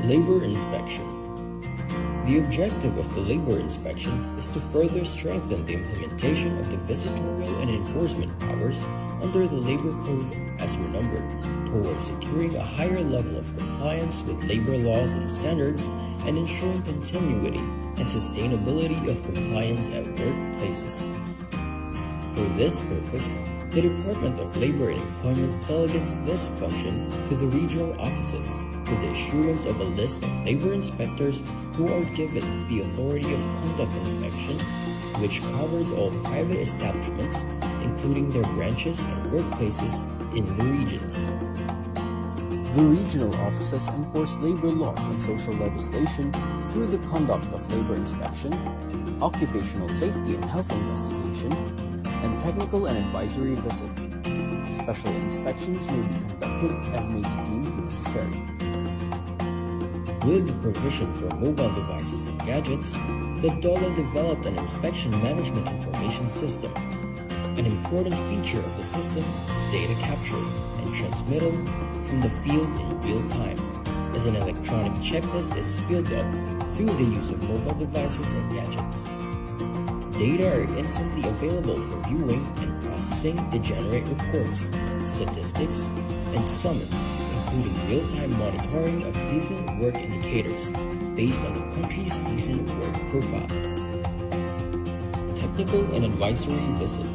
Labor inspection. The objective of the labor inspection is to further strengthen the implementation of the visitorial and enforcement powers under the Labor Code as renumbered towards securing a higher level of compliance with labor laws and standards and ensuring continuity and sustainability of compliance at workplaces. For this purpose, the Department of Labor and Employment delegates this function to the regional offices with the issuance of a list of labor inspectors who are given the authority of conduct inspection, which covers all private establishments, including their branches and workplaces in the regions. The regional offices enforce labor laws and social legislation through the conduct of labor inspection, occupational safety and health investigation, and technical and advisory visit. Special inspections may be conducted as may be deemed necessary. With the provision for mobile devices and gadgets, the DOLE developed an inspection management information system. An important feature of the system is data capture and transmittal from the field in real time, as an electronic checklist is filled up through the use of mobile devices and gadgets. Data are instantly available for viewing and processing to generate reports, statistics, and summons, including real-time monitoring of decent work indicators based on the country's decent work profile. Technical and advisory visit.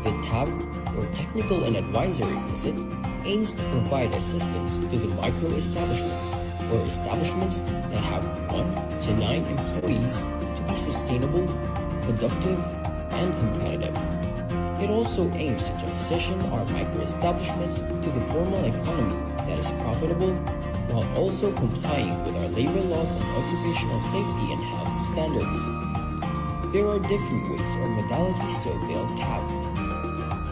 The TAV, or Technical and Advisory Visit, aims to provide assistance to the micro-establishments, or establishments that have 1 to 9 employees, to be sustainable, productive, and competitive. It also aims to transition our micro-establishments to the formal economy that is profitable, while also complying with our labor laws and occupational safety and health standards. There are different ways or modalities to avail TAV.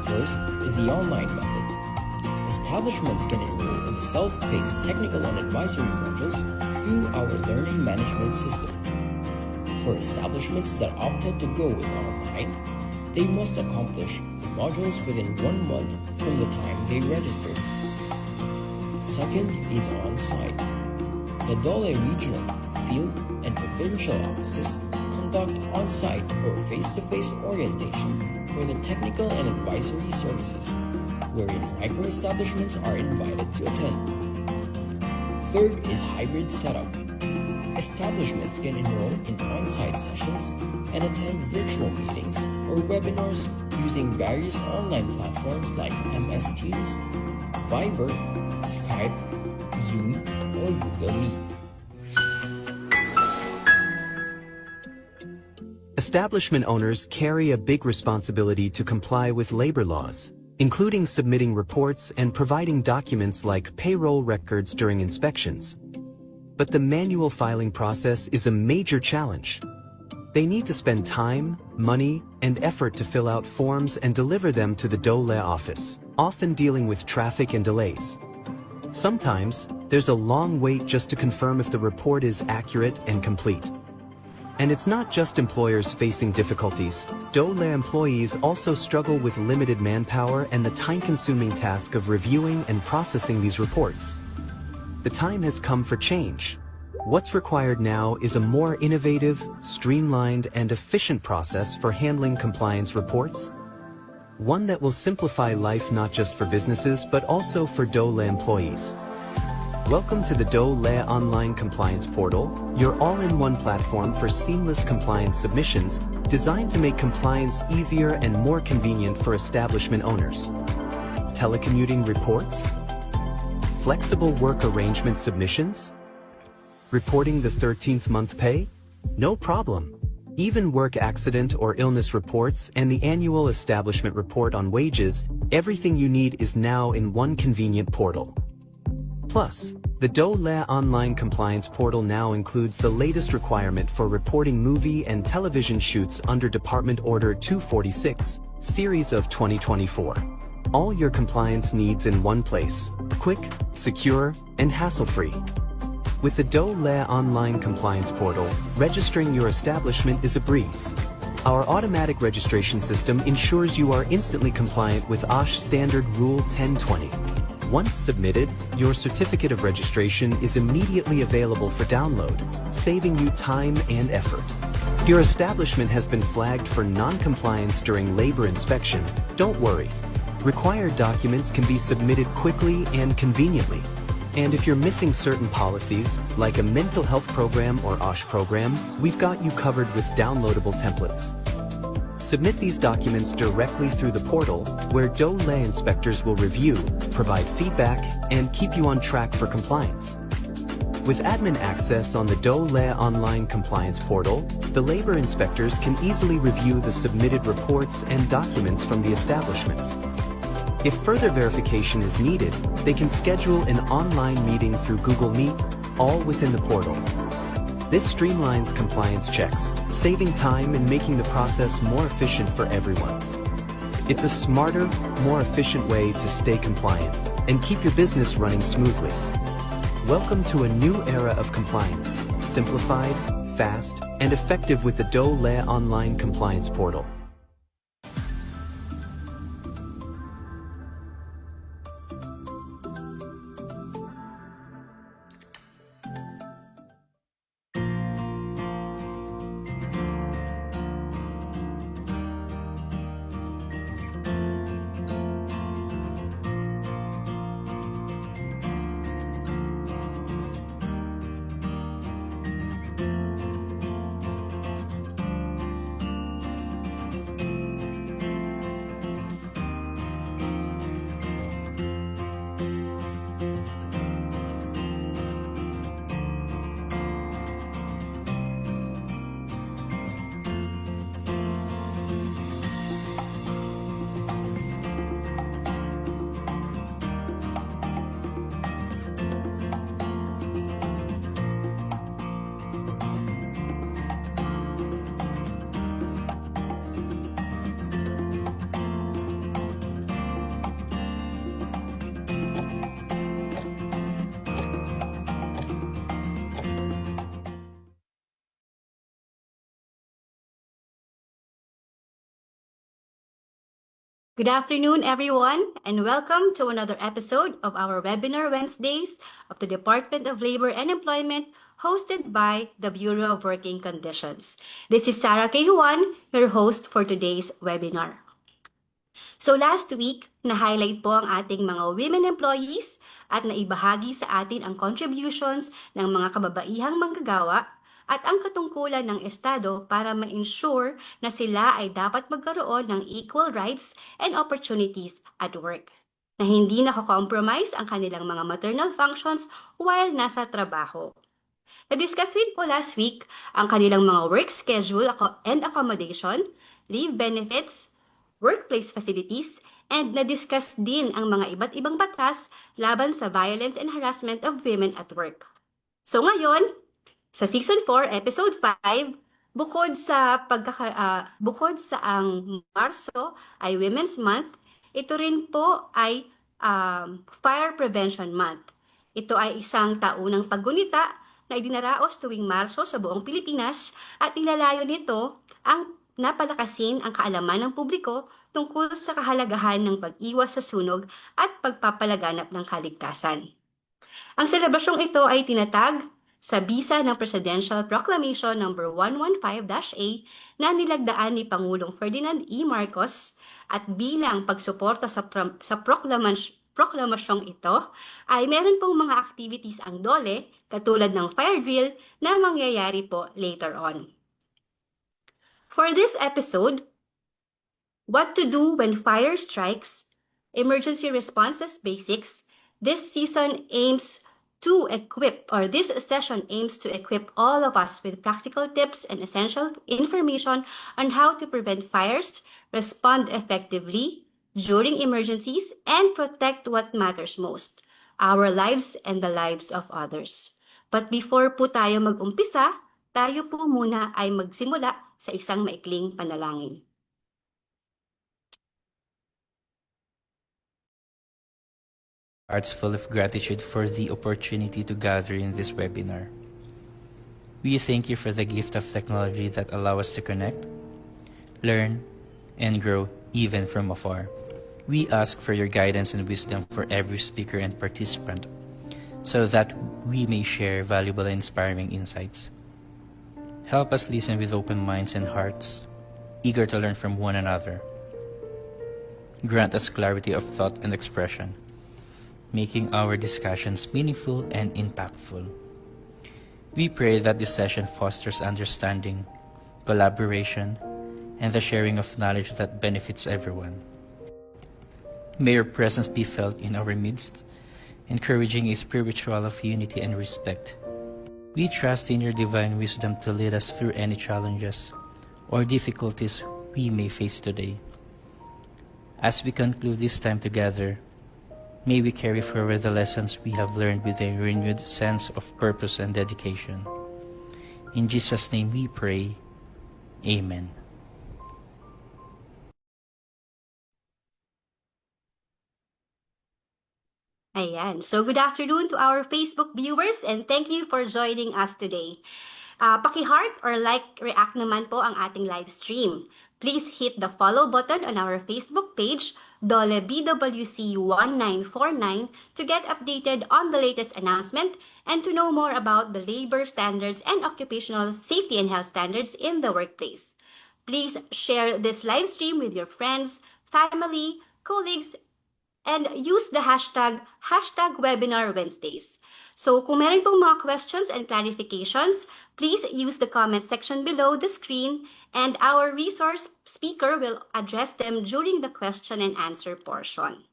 First is the online method. Establishments can enroll in the self-paced technical and advisory modules through our learning management system. For establishments that opted to go with online, they must accomplish the modules within 1 month from the time they registered. Second is on-site. The DOLE regional, field, and provincial offices conduct on-site or face-to-face orientation for the technical and advisory services, wherein micro-establishments are invited to attend. Third is hybrid setup. Establishments can enroll in on-site sessions and attend virtual meetings or webinars using various online platforms like MS Teams, Viber, Skype, Zoom, or Google Meet. Establishment owners carry a big responsibility to comply with labor laws, including submitting reports and providing documents like payroll records during inspections. But the manual filing process is a major challenge. They need to spend time, money, and effort to fill out forms and deliver them to the DOLE office, often dealing with traffic and delays. Sometimes, there's a long wait just to confirm if the report is accurate and complete. And it's not just employers facing difficulties. DOLE employees also struggle with limited manpower and the time-consuming task of reviewing and processing these reports. The time has come for change. What's required now is a more innovative, streamlined, and efficient process for handling compliance reports. One that will simplify life not just for businesses but also for DOLE employees. Welcome to the DOLE Online Compliance Portal, your all-in-one platform for seamless compliance submissions, designed to make compliance easier and more convenient for establishment owners. Telecommuting reports? Flexible work arrangement submissions? Reporting the 13th month pay? No problem. Even work accident or illness reports and the annual establishment report on wages, everything you need is now in one convenient portal. Plus, the DOLE Online Compliance Portal now includes the latest requirement for reporting movie and television shoots under Department Order 246, Series of 2024. All your compliance needs in one place, quick, secure, and hassle-free. With the DOLE Online Compliance Portal, registering your establishment is a breeze. Our automatic registration system ensures you are instantly compliant with OSH Standard Rule 1020. Once submitted, your certificate of registration is immediately available for download, saving you time and effort. If your establishment has been flagged for non-compliance during labor inspection, don't worry. Required documents can be submitted quickly and conveniently. And if you're missing certain policies, like a mental health program or OSH program, we've got you covered with downloadable templates. Submit these documents directly through the portal, where DOLE inspectors will review, provide feedback, and keep you on track for compliance. With admin access on the DOLE online compliance portal, the labor inspectors can easily review the submitted reports and documents from the establishments. If further verification is needed, they can schedule an online meeting through Google Meet, all within the portal. This streamlines compliance checks, saving time and making the process more efficient for everyone. It's a smarter, more efficient way to stay compliant and keep your business running smoothly. Welcome to a new era of compliance, simplified, fast, and effective with the DOLE online compliance portal. Good afternoon, everyone, and welcome to another episode of our Webinar Wednesdays of the Department of Labor and Employment, hosted by the Bureau of Working Conditions. This is Sarah K. Juan, your host for today's webinar. So last week, na-highlight po ang ating mga women employees at naibahagi sa atin ang contributions ng mga kababaihang manggagawa at ang katungkulan ng Estado para ma-ensure na sila ay dapat magkaroon ng equal rights and opportunities at work, na hindi nakakompromise ang kanilang mga maternal functions while nasa trabaho. Na-discuss din po last week ang kanilang mga work schedule and accommodation, leave benefits, workplace facilities, and na-discuss din ang mga iba't ibang batas laban sa violence and harassment of women at work. So ngayon, sa Season 4, Episode 5, bukod sa ang Marso ay Women's Month, ito rin po ay Fire Prevention Month. Ito ay isang taunang paggunita na idinaraos tuwing Marso sa buong Pilipinas at nilalayo nito ang napalakasin ang kaalaman ng publiko tungkol sa kahalagahan ng pag-iwas sa sunog at pagpapalaganap ng kaligtasan. Ang selebrasyong ito ay tinatag sa bisa ng Presidential Proclamation No. 115-A na nilagdaan ni Pangulong Ferdinand E. Marcos at bilang pagsuporta sa proklamasyong ito ay meron pong mga activities ang DOLE katulad ng fire drill na mangyayari po later on. For this episode, What to do when fire strikes, Emergency Responses Basics, this session aims to equip all of us with practical tips and essential information on how to prevent fires, respond effectively during emergencies, and protect what matters most, our lives and the lives of others. But before po tayo mag-umpisa, tayo po muna ay magsimula sa isang maikling panalangin. Hearts full of gratitude for the opportunity to gather in this webinar. We thank you for the gift of technology that allows us to connect, learn, and grow even from afar. We ask for your guidance and wisdom for every speaker and participant, so that we may share valuable and inspiring insights. Help us listen with open minds and hearts, eager to learn from one another. Grant us clarity of thought and expression, making our discussions meaningful and impactful. We pray that this session fosters understanding, collaboration, and the sharing of knowledge that benefits everyone. May your presence be felt in our midst, encouraging a spiritual of unity and respect. We trust in your divine wisdom to lead us through any challenges or difficulties we may face today. As we conclude this time together, may we carry forward the lessons we have learned with a renewed sense of purpose and dedication. In Jesus' name we pray. Amen. Ayan. So good afternoon to our Facebook viewers and thank you for joining us today. Paki-heart or like react naman po ang ating live stream. Please hit the follow button on our Facebook page, Dole BWC1949, to get updated on the latest announcement and to know more about the labor standards and occupational safety and health standards in the workplace. Please share this live stream with your friends, family, colleagues, and use the hashtag Webinar Wednesdays. So kung meron pong mga questions and clarifications, please use the comment section below the screen and our resource speaker will address them during the question and answer portion.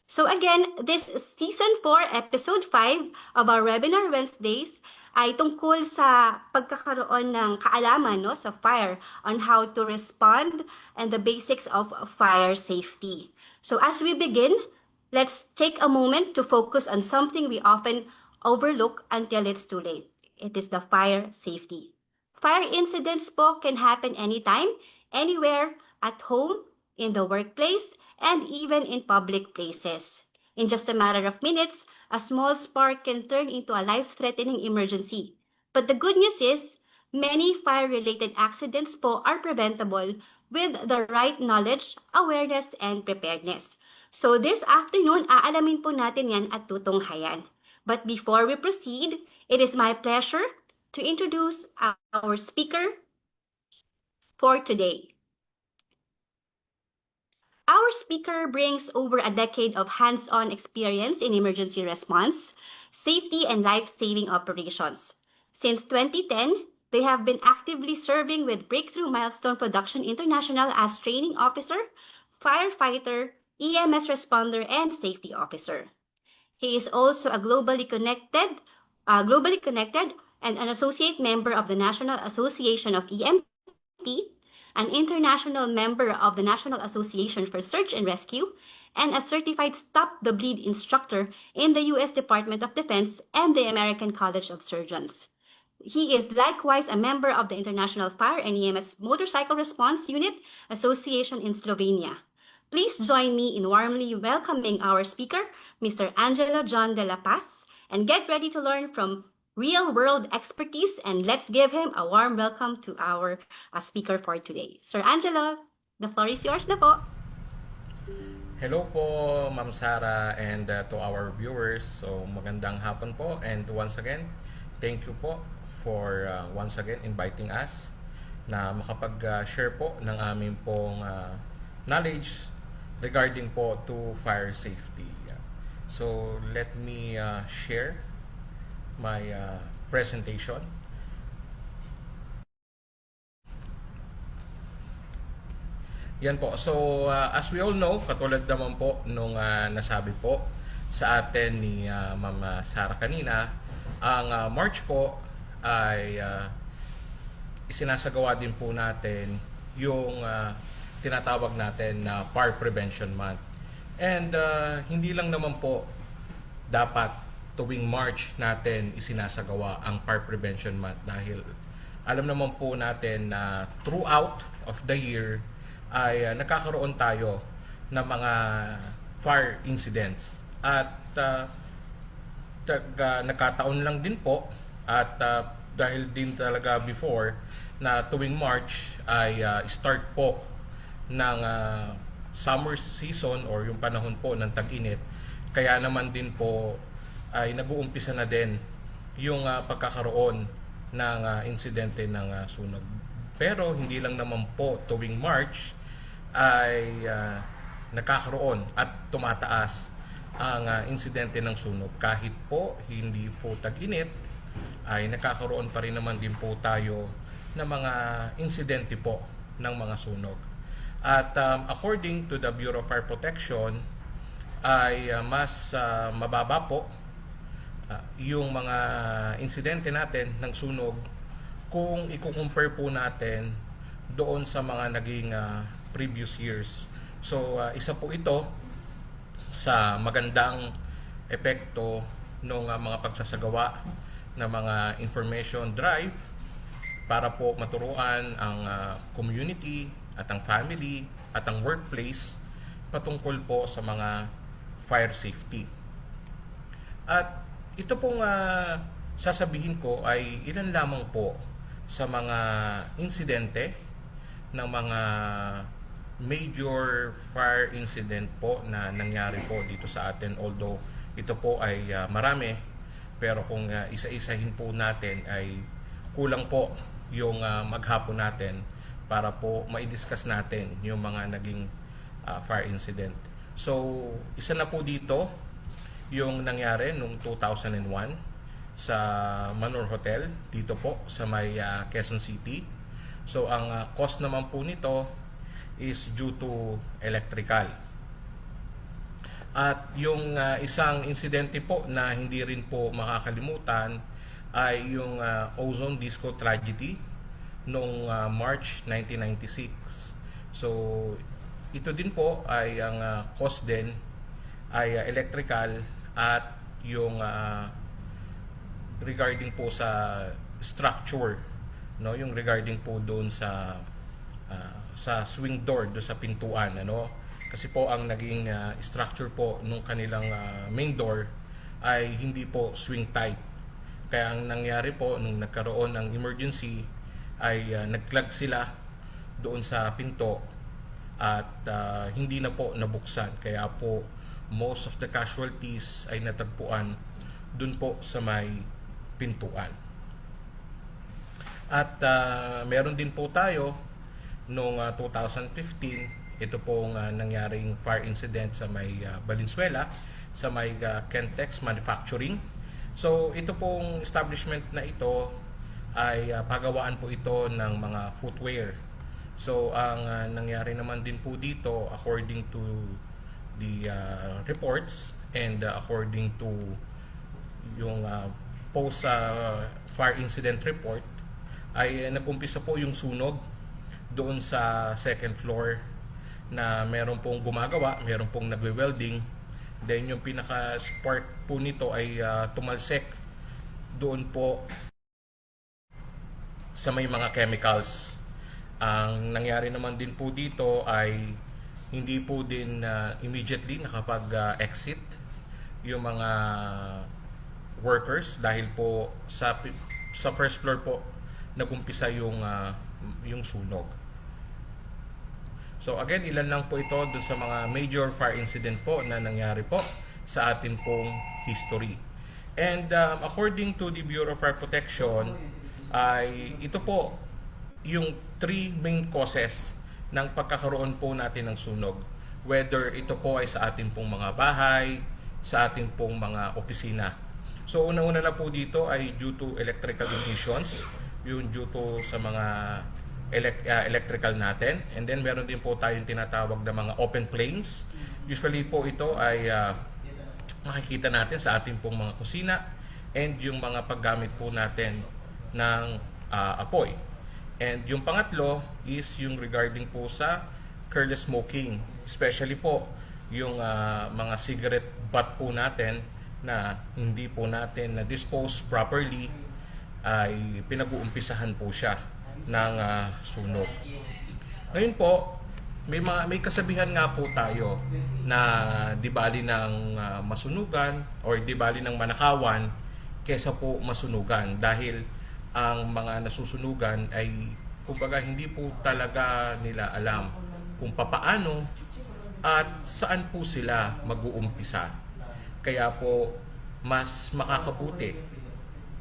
So again, this Season 4, Episode 5 of our Webinar Wednesdays ay tungkol sa pagkakaroon ng kaalaman sa fire on how to respond and the basics of fire safety. So as we begin, let's take a moment to focus on something we often overlook until it's too late. It is the fire safety. Fire incidents po can happen anytime, anywhere, at home, in the workplace, and even in public places. In just a matter of minutes, a small spark can turn into a life-threatening emergency. But the good news is, many fire-related accidents po are preventable with the right knowledge, awareness, and preparedness. So this afternoon, aalamin po natin yan at tutunghayan. But before we proceed, it is my pleasure to introduce our speaker for today. Our speaker brings over a decade of hands-on experience in emergency response, safety, and life-saving operations. Since 2010, they have been actively serving with Breakthrough Milestone Production International as training officer, firefighter, EMS responder, and safety officer. He is also a globally connected and an associate member of the National Association of EMT, an international member of the National Association for Search and Rescue, and a certified Stop the Bleed instructor in the U.S. Department of Defense and the American College of Surgeons. He is likewise a member of the International Fire and EMS Motorcycle Response Unit Association in Slovenia. Please join me in warmly welcoming our speaker, Mr. Angelo John de la Paz, and get ready to learn from real-world expertise, and let's give him a warm welcome to our speaker for today. Sir Angelo, the floor is yours na po. Hello po, Ma'am Sara, and to our viewers. So magandang hapon po, and once again, thank you po for once again inviting us na makapag-share po ng aming pong knowledge regarding po to fire safety. So let me share my presentation. Yan po. So as we all know, katulad naman po nung nasabi po sa atin ni Ma'am Sara kanina, ang March po ay isinasagawa din po natin yung tinatawag natin na Fire Prevention Month. And hindi lang naman po dapat tuwing March natin isinasagawa ang Fire Prevention Month dahil alam naman po natin na throughout of the year ay nagkakaroon tayo ng mga fire incidents at nagkataon lang din po at dahil din talaga before na tuwing March ay start po ng summer season or yung panahon po ng tag-init, kaya naman din po ay nag-uumpisa na din yung pagkakaroon ng insidente ng sunog. Pero hindi lang naman po tuwing March ay nagkakaroon at tumataas ang insidente ng sunog. Kahit po hindi po tag-init, ay nagkakaroon pa rin naman din po tayo ng mga insidente po ng mga sunog. At according to the Bureau of Fire Protection, ay mas mababa po yung mga insidente natin ng sunog kung i-compare po natin doon sa mga naging previous years. So isa po ito sa magandang epekto ng mga pagsasagawa ng mga information drive para po maturuan ang community at ang family at ang workplace patungkol po sa mga fire safety. At ito pong sasabihin ko ay ilan lamang po sa mga insidente ng mga major fire incident po na nangyari po dito sa atin, although ito po ay marami, pero kung isa-isahin po natin ay kulang po yung maghapon natin para po ma-discuss natin yung mga naging fire incident. So isa na po dito yung nangyari noong 2001 sa Manor Hotel dito po sa may Quezon City. So ang cause naman po nito is due to electrical. At yung isang insidente po na hindi rin po makakalimutan ay yung ozone disco tragedy noong March 1996. So ito din po ay ang cause din ay electrical at yung regarding po sa structure, no, yung regarding po doon sa swing door, do sa pintuan, ano, kasi po ang naging structure po nung kanilang main door ay hindi po swing type. Kaya ang nangyari po nung nagkaroon ng emergency ay nagclog sila doon sa pinto at hindi na po nabuksan. Kaya po most of the casualties ay natagpuan doon po sa may pintuan. At meron din po tayo noong 2015, ito pong nangyaring fire incident sa may Valenzuela, sa may Kentex Manufacturing. So ito pong establishment na ito ay pagawaan po ito ng mga footwear. So ang nangyari naman din po dito, according to the reports and according to yung post fire incident report, ay nag-umpisa po yung sunog doon sa second floor na meron pong gumagawa, meron pong nagwe-welding. Then yung pinaka-spark po nito ay tumalsik doon po sa may mga chemicals. Ang nangyari naman din po dito ay hindi po din immediately nakapag-exit yung mga workers dahil po sa first floor po nagumpisa yung sunog. So again, ilan lang po ito dun sa mga major fire incident po na nangyari po sa atin pong history. And according to the Bureau of Fire Protection, ay ito po yung 3 main causes ng pagkakaroon po natin ng sunog. Whether ito po ay sa atin pong mga bahay, sa atin pong mga opisina. So una-una na po dito ay due to electrical ignitions, yung due to sa mga electrical natin. And then meron din po tayong tinatawag na mga open flames. Usually po ito ay makikita natin sa ating pong mga kusina and yung mga paggamit po natin ng apoy. And yung pangatlo is yung regarding po sa careless smoking, especially po yung mga cigarette butt po natin na hindi po natin na-dispose properly, ay pinag-uumpisahan po siya ng sunog. Ngayon po, may kasabihan nga po tayo na di bali ng masunugan or di bali ng manakawan kesa po masunugan, dahil ang mga nasusunugan ay kumbaga hindi po talaga nila alam kung papaano at saan po sila mag-uumpisa. Kaya po mas makakabuti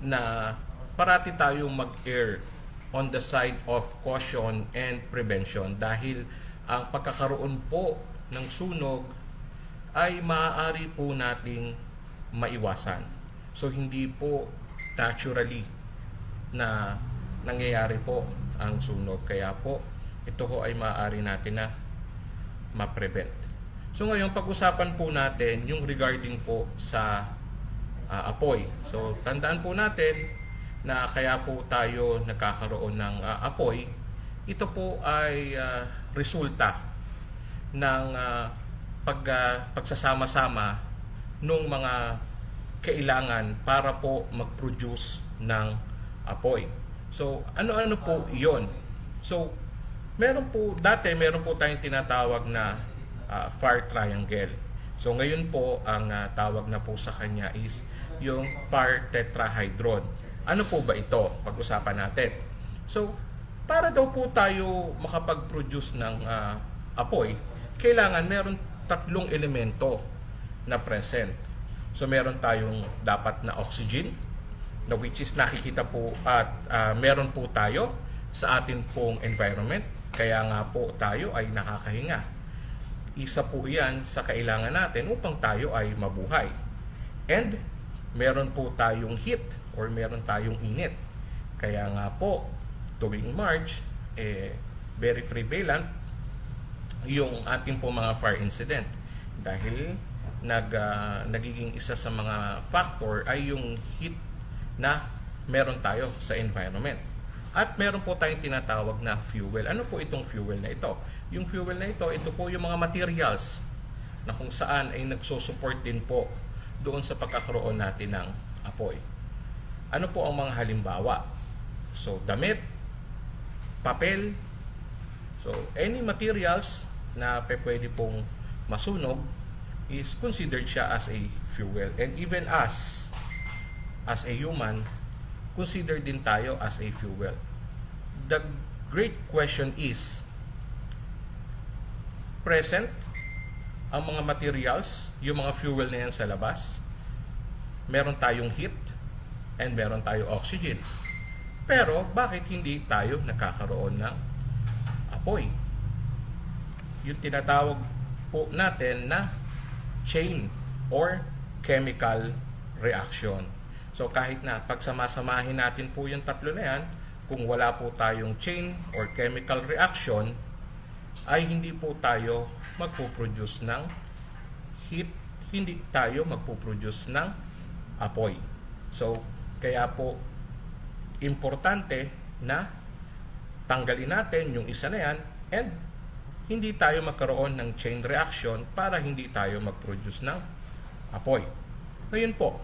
na parati tayong mag-err on the side of caution and prevention dahil ang pagkakaroon po ng sunog ay maaari po nating maiwasan. So hindi po naturally na nangyayari po ang sunog. Kaya po ito ho ay maaari natin na ma-prevent. So ngayon pag-usapan po natin yung regarding po sa apoy. So tandaan po natin na kaya po tayo nagkakaroon ng apoy. Ito po ay resulta ng pagsasama-sama ng mga kailangan para po mag-produce ng apoy. So ano-ano po iyon? So meron po tayong tinatawag na fire triangle. So ngayon po ang tawag na po sa kanya is yung fire tetrahedron. Ano po ba ito? Pag-usapan natin. So para daw po tayo makapag-produce ng apoy, kailangan meron tatlong elemento na present. So meron tayong dapat na oxygen, na which is nakikita po at meron po tayo sa atin pong environment. Kaya nga po tayo ay nakakahinga. Isa po yan sa kailangan natin upang tayo ay mabuhay. And meron po tayong heat or meron tayong init. Kaya nga po tuwing March, very prevalent yung ating po mga fire incident. Dahil nagiging isa sa mga factor ay yung heat na meron tayo sa environment. At meron po tayong tinatawag na fuel. Ano po itong fuel na ito? Yung fuel na ito po yung mga materials na kung saan ay nagsusupport din po doon sa pagkakaroon natin ng apoy. Ano po ang mga halimbawa? So, damit, papel, so any materials na pwede pong masunog is considered siya as a fuel. And even as a human, consider din tayo as a fuel. The great question is, present ang mga materials, yung mga fuel na yan sa labas, meron tayong heat, and meron tayong oxygen. Pero, bakit hindi tayo nakakaroon ng apoy? Yung tinatawag po natin na chain or chemical reaction. So kahit na pagsamasamahin natin po yung tatlo na yan, kung wala po tayong chain or chemical reaction, ay hindi po tayo magpo-produce ng heat, hindi tayo magpo-produce ng apoy. So kaya po importante na tanggalin natin yung isa na yan and hindi tayo magkaroon ng chain reaction para hindi tayo mag-produce ng apoy. Ngayon po,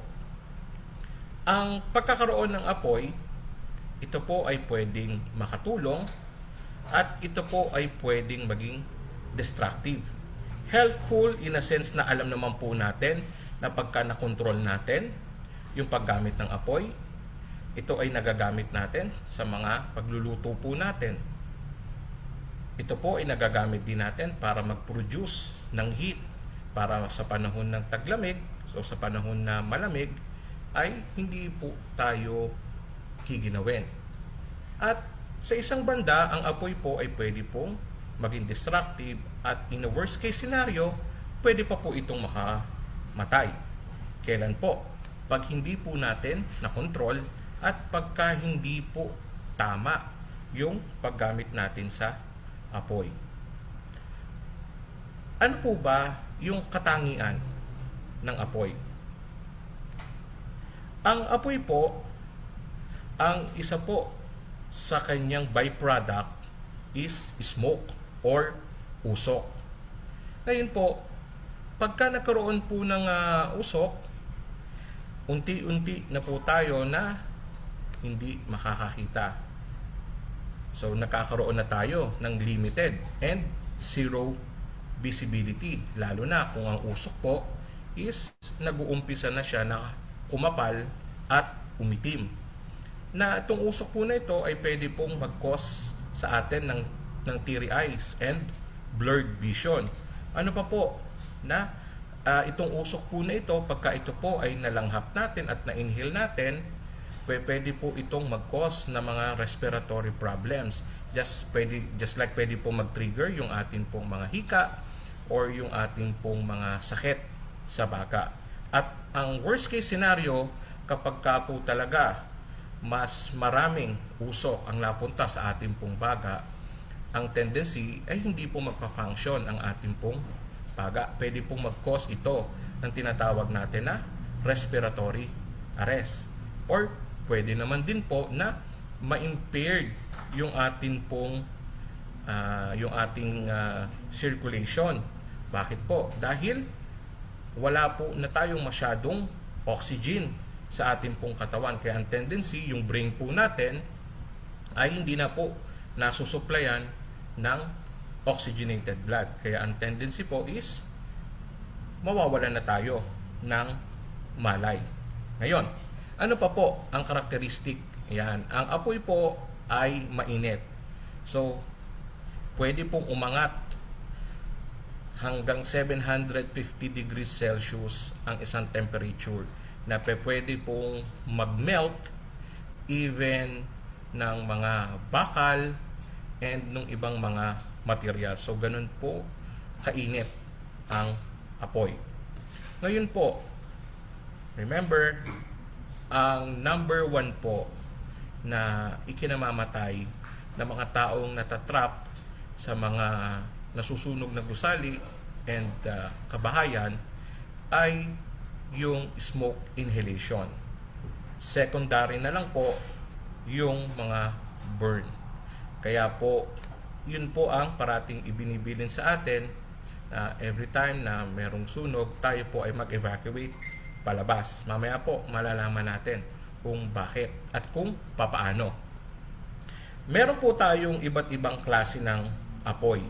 ang pagkakaroon ng apoy, ito po ay pwedeng makatulong at ito po ay pwedeng maging destructive. Helpful in a sense na alam naman po natin na pagka na-control natin yung paggamit ng apoy, ito ay nagagamit natin sa mga pagluluto po natin. Ito po ay nagagamit din natin para mag-produce ng heat para sa panahon ng taglamig, so sa panahon na malamig, ay hindi po tayo giginawin. At sa isang banda, ang apoy po ay pwede pong maging destructive at in a worst case scenario, pwede pa po itong makamatay. Kailan po? Pag hindi po natin na-control at pagka hindi po tama yung paggamit natin sa apoy. Ano po ba yung katangian ng apoy? Ang apoy po, ang isa po sa kanyang byproduct is smoke or usok. Ngayon po, pagka nagkaroon po ng usok, unti-unti na po tayo na hindi makakakita. So, nakakaroon na tayo ng limited and zero visibility. Lalo na kung ang usok po is nag-uumpisa na siya na kumapal at umitim. Na itong usok po na ito ay pwede pong mag-cause sa atin ng teary eyes and blurred vision. Ano pa po na itong usok po na ito, pagka ito po ay nalanghap natin at na-inhale natin, pwede po itong mag-cause ng mga respiratory problems. Just like pwede po mag-trigger yung ating pong mga hika or yung ating pong mga sakit sa baga. At ang worst case scenario, kapag ka po talaga mas maraming usok ang napunta sa ating pong baga, ang tendency ay hindi po magpa-function ang ating pong baga. Pwede pong mag-cause ito ng tinatawag natin na respiratory arrest. Or pwede naman din po na ma-impaired yung ating pong circulation. Bakit po? Dahil wala po na tayong masyadong oxygen sa ating pong katawan. Kaya ang tendency, yung brain po natin ay hindi na po nasusuplayan ng oxygenated blood. Kaya ang tendency po is mawawalan na tayo ng malay. Ngayon, ano pa po ang karakteristik? Yan, ang apoy po ay mainit. So, pwede pong umangat hanggang 750 degrees Celsius ang isang temperature na pwede pong mag-melt even ng mga bakal and ng ibang mga material. So, ganun po kainit ang apoy. Ngayon po, remember, ang number 1 po na ikinamamatay ng mga taong natatrap sa mga nasusunog na gusali and kabahayan ay yung smoke inhalation. Secondary na lang po yung mga burn. Kaya po, yun po ang parating ibinibilin sa atin na every time na merong sunog, tayo po ay mag-evacuate palabas. Mamaya po, malalaman natin kung bakit at kung papaano. Meron po tayong iba't ibang klase ng apoy.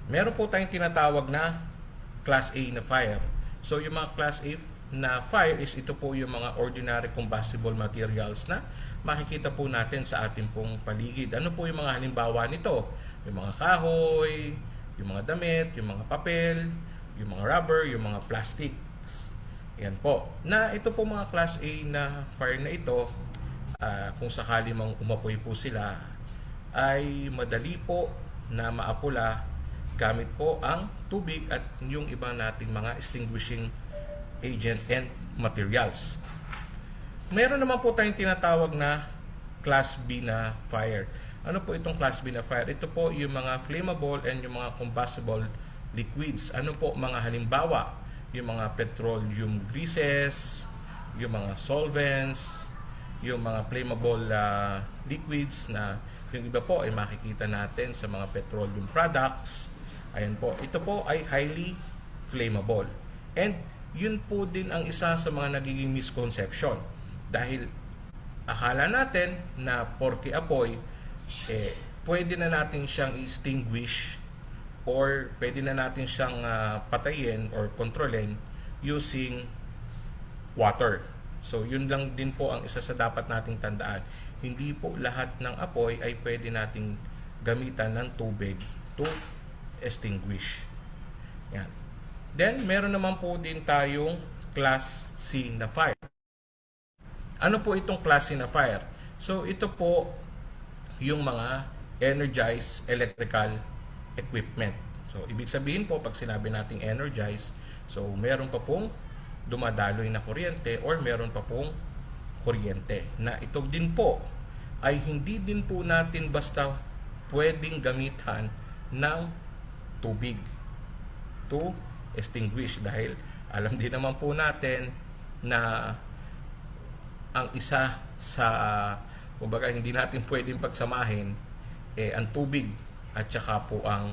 Meron po tayong tinatawag na Class A na fire. So, yung mga Class A na fire is ito po yung mga ordinary combustible materials na makikita po natin sa ating pong paligid. Ano po yung mga halimbawa nito? Yung mga kahoy, yung mga damit, yung mga papel, yung mga rubber, yung mga plastic. Yan po. Na ito po mga Class A na fire na ito, kung sakali mang umapoy po sila, ay madali po na maapula gamit po ang tubig at yung ibang nating mga extinguishing agent and materials. Meron naman po tayong tinatawag na Class B na fire. Ano po itong Class B na fire? Ito po yung mga flammable and yung mga combustible liquids. Ano po mga halimbawa? Yung mga petroleum greases, yung mga solvents, yung mga flammable liquids na yung iba po ay makikita natin sa mga petroleum products. Ayan po, ito po ay highly flammable. And yun po din ang isa sa mga nagiging misconception. Dahil akala natin na porke apoy, pwede na natin siyang extinguish or pwede na natin siyang patayin or kontrolin using water. So, yun lang din po ang isa sa dapat nating tandaan. Hindi po lahat ng apoy ay pwede nating gamitan ng tubig to extinguish. Yan. Then, meron naman po din tayong Class C na fire. Ano po itong Class C na fire? So, ito po yung mga energized electrical equipment. So, ibig sabihin po, pag sinabi nating energized, so, meron pa pong dumadaloy na kuryente or meron pa pong kuryente. Na ito din po ay hindi din po natin basta pwedeng gamitan ng tubig to extinguish dahil alam din naman po natin na ang isa sa kumbaga hindi natin pwedeng pagsamahin ang tubig at saka po ang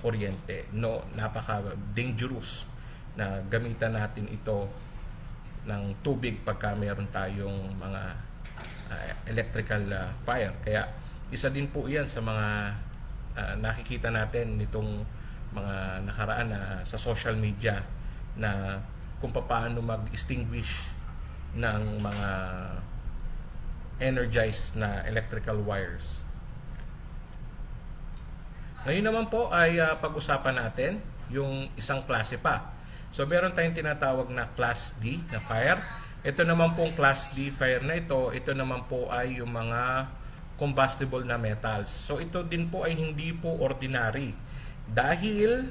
kuryente. No, napaka-dangerous na gamitan natin ito ng tubig pagka meron tayong mga electrical fire. Kaya isa din po iyan sa mga nakikita natin nitong mga nakaraan sa social media na kung paano mag-extinguish ng mga energized na electrical wires. Ngayon naman po ay pag-usapan natin yung isang klase pa. So meron tayong tinatawag na Class D na fire. Ito naman pong Class D fire na ito naman po ay yung mga combustible na metals. So ito din po ay hindi po ordinary. Dahil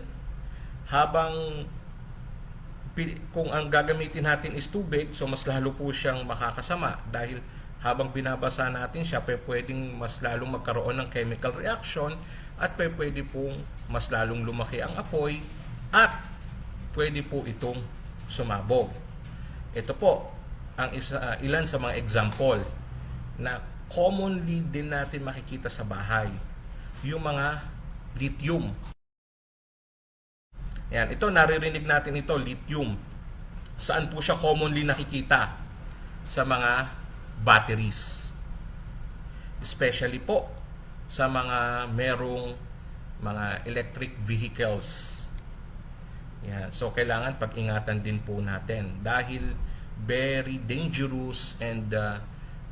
kung ang gagamitin natin is tubig, so mas lalo po siyang makakasama. Dahil habang binabasa natin siya, pwedeng mas lalong magkaroon ng chemical reaction at pwede pong mas lalong lumaki ang apoy at pwede po itong sumabog. Ito po ang ilan sa mga example na commonly din natin makikita sa bahay. Yung mga lithium. Yan, ito naririnig natin ito, lithium. Saan po siya commonly nakikita? Sa mga batteries. Especially po sa mga merong mga electric vehicles. Yan. So kailangan pag-ingatan din po natin dahil very dangerous and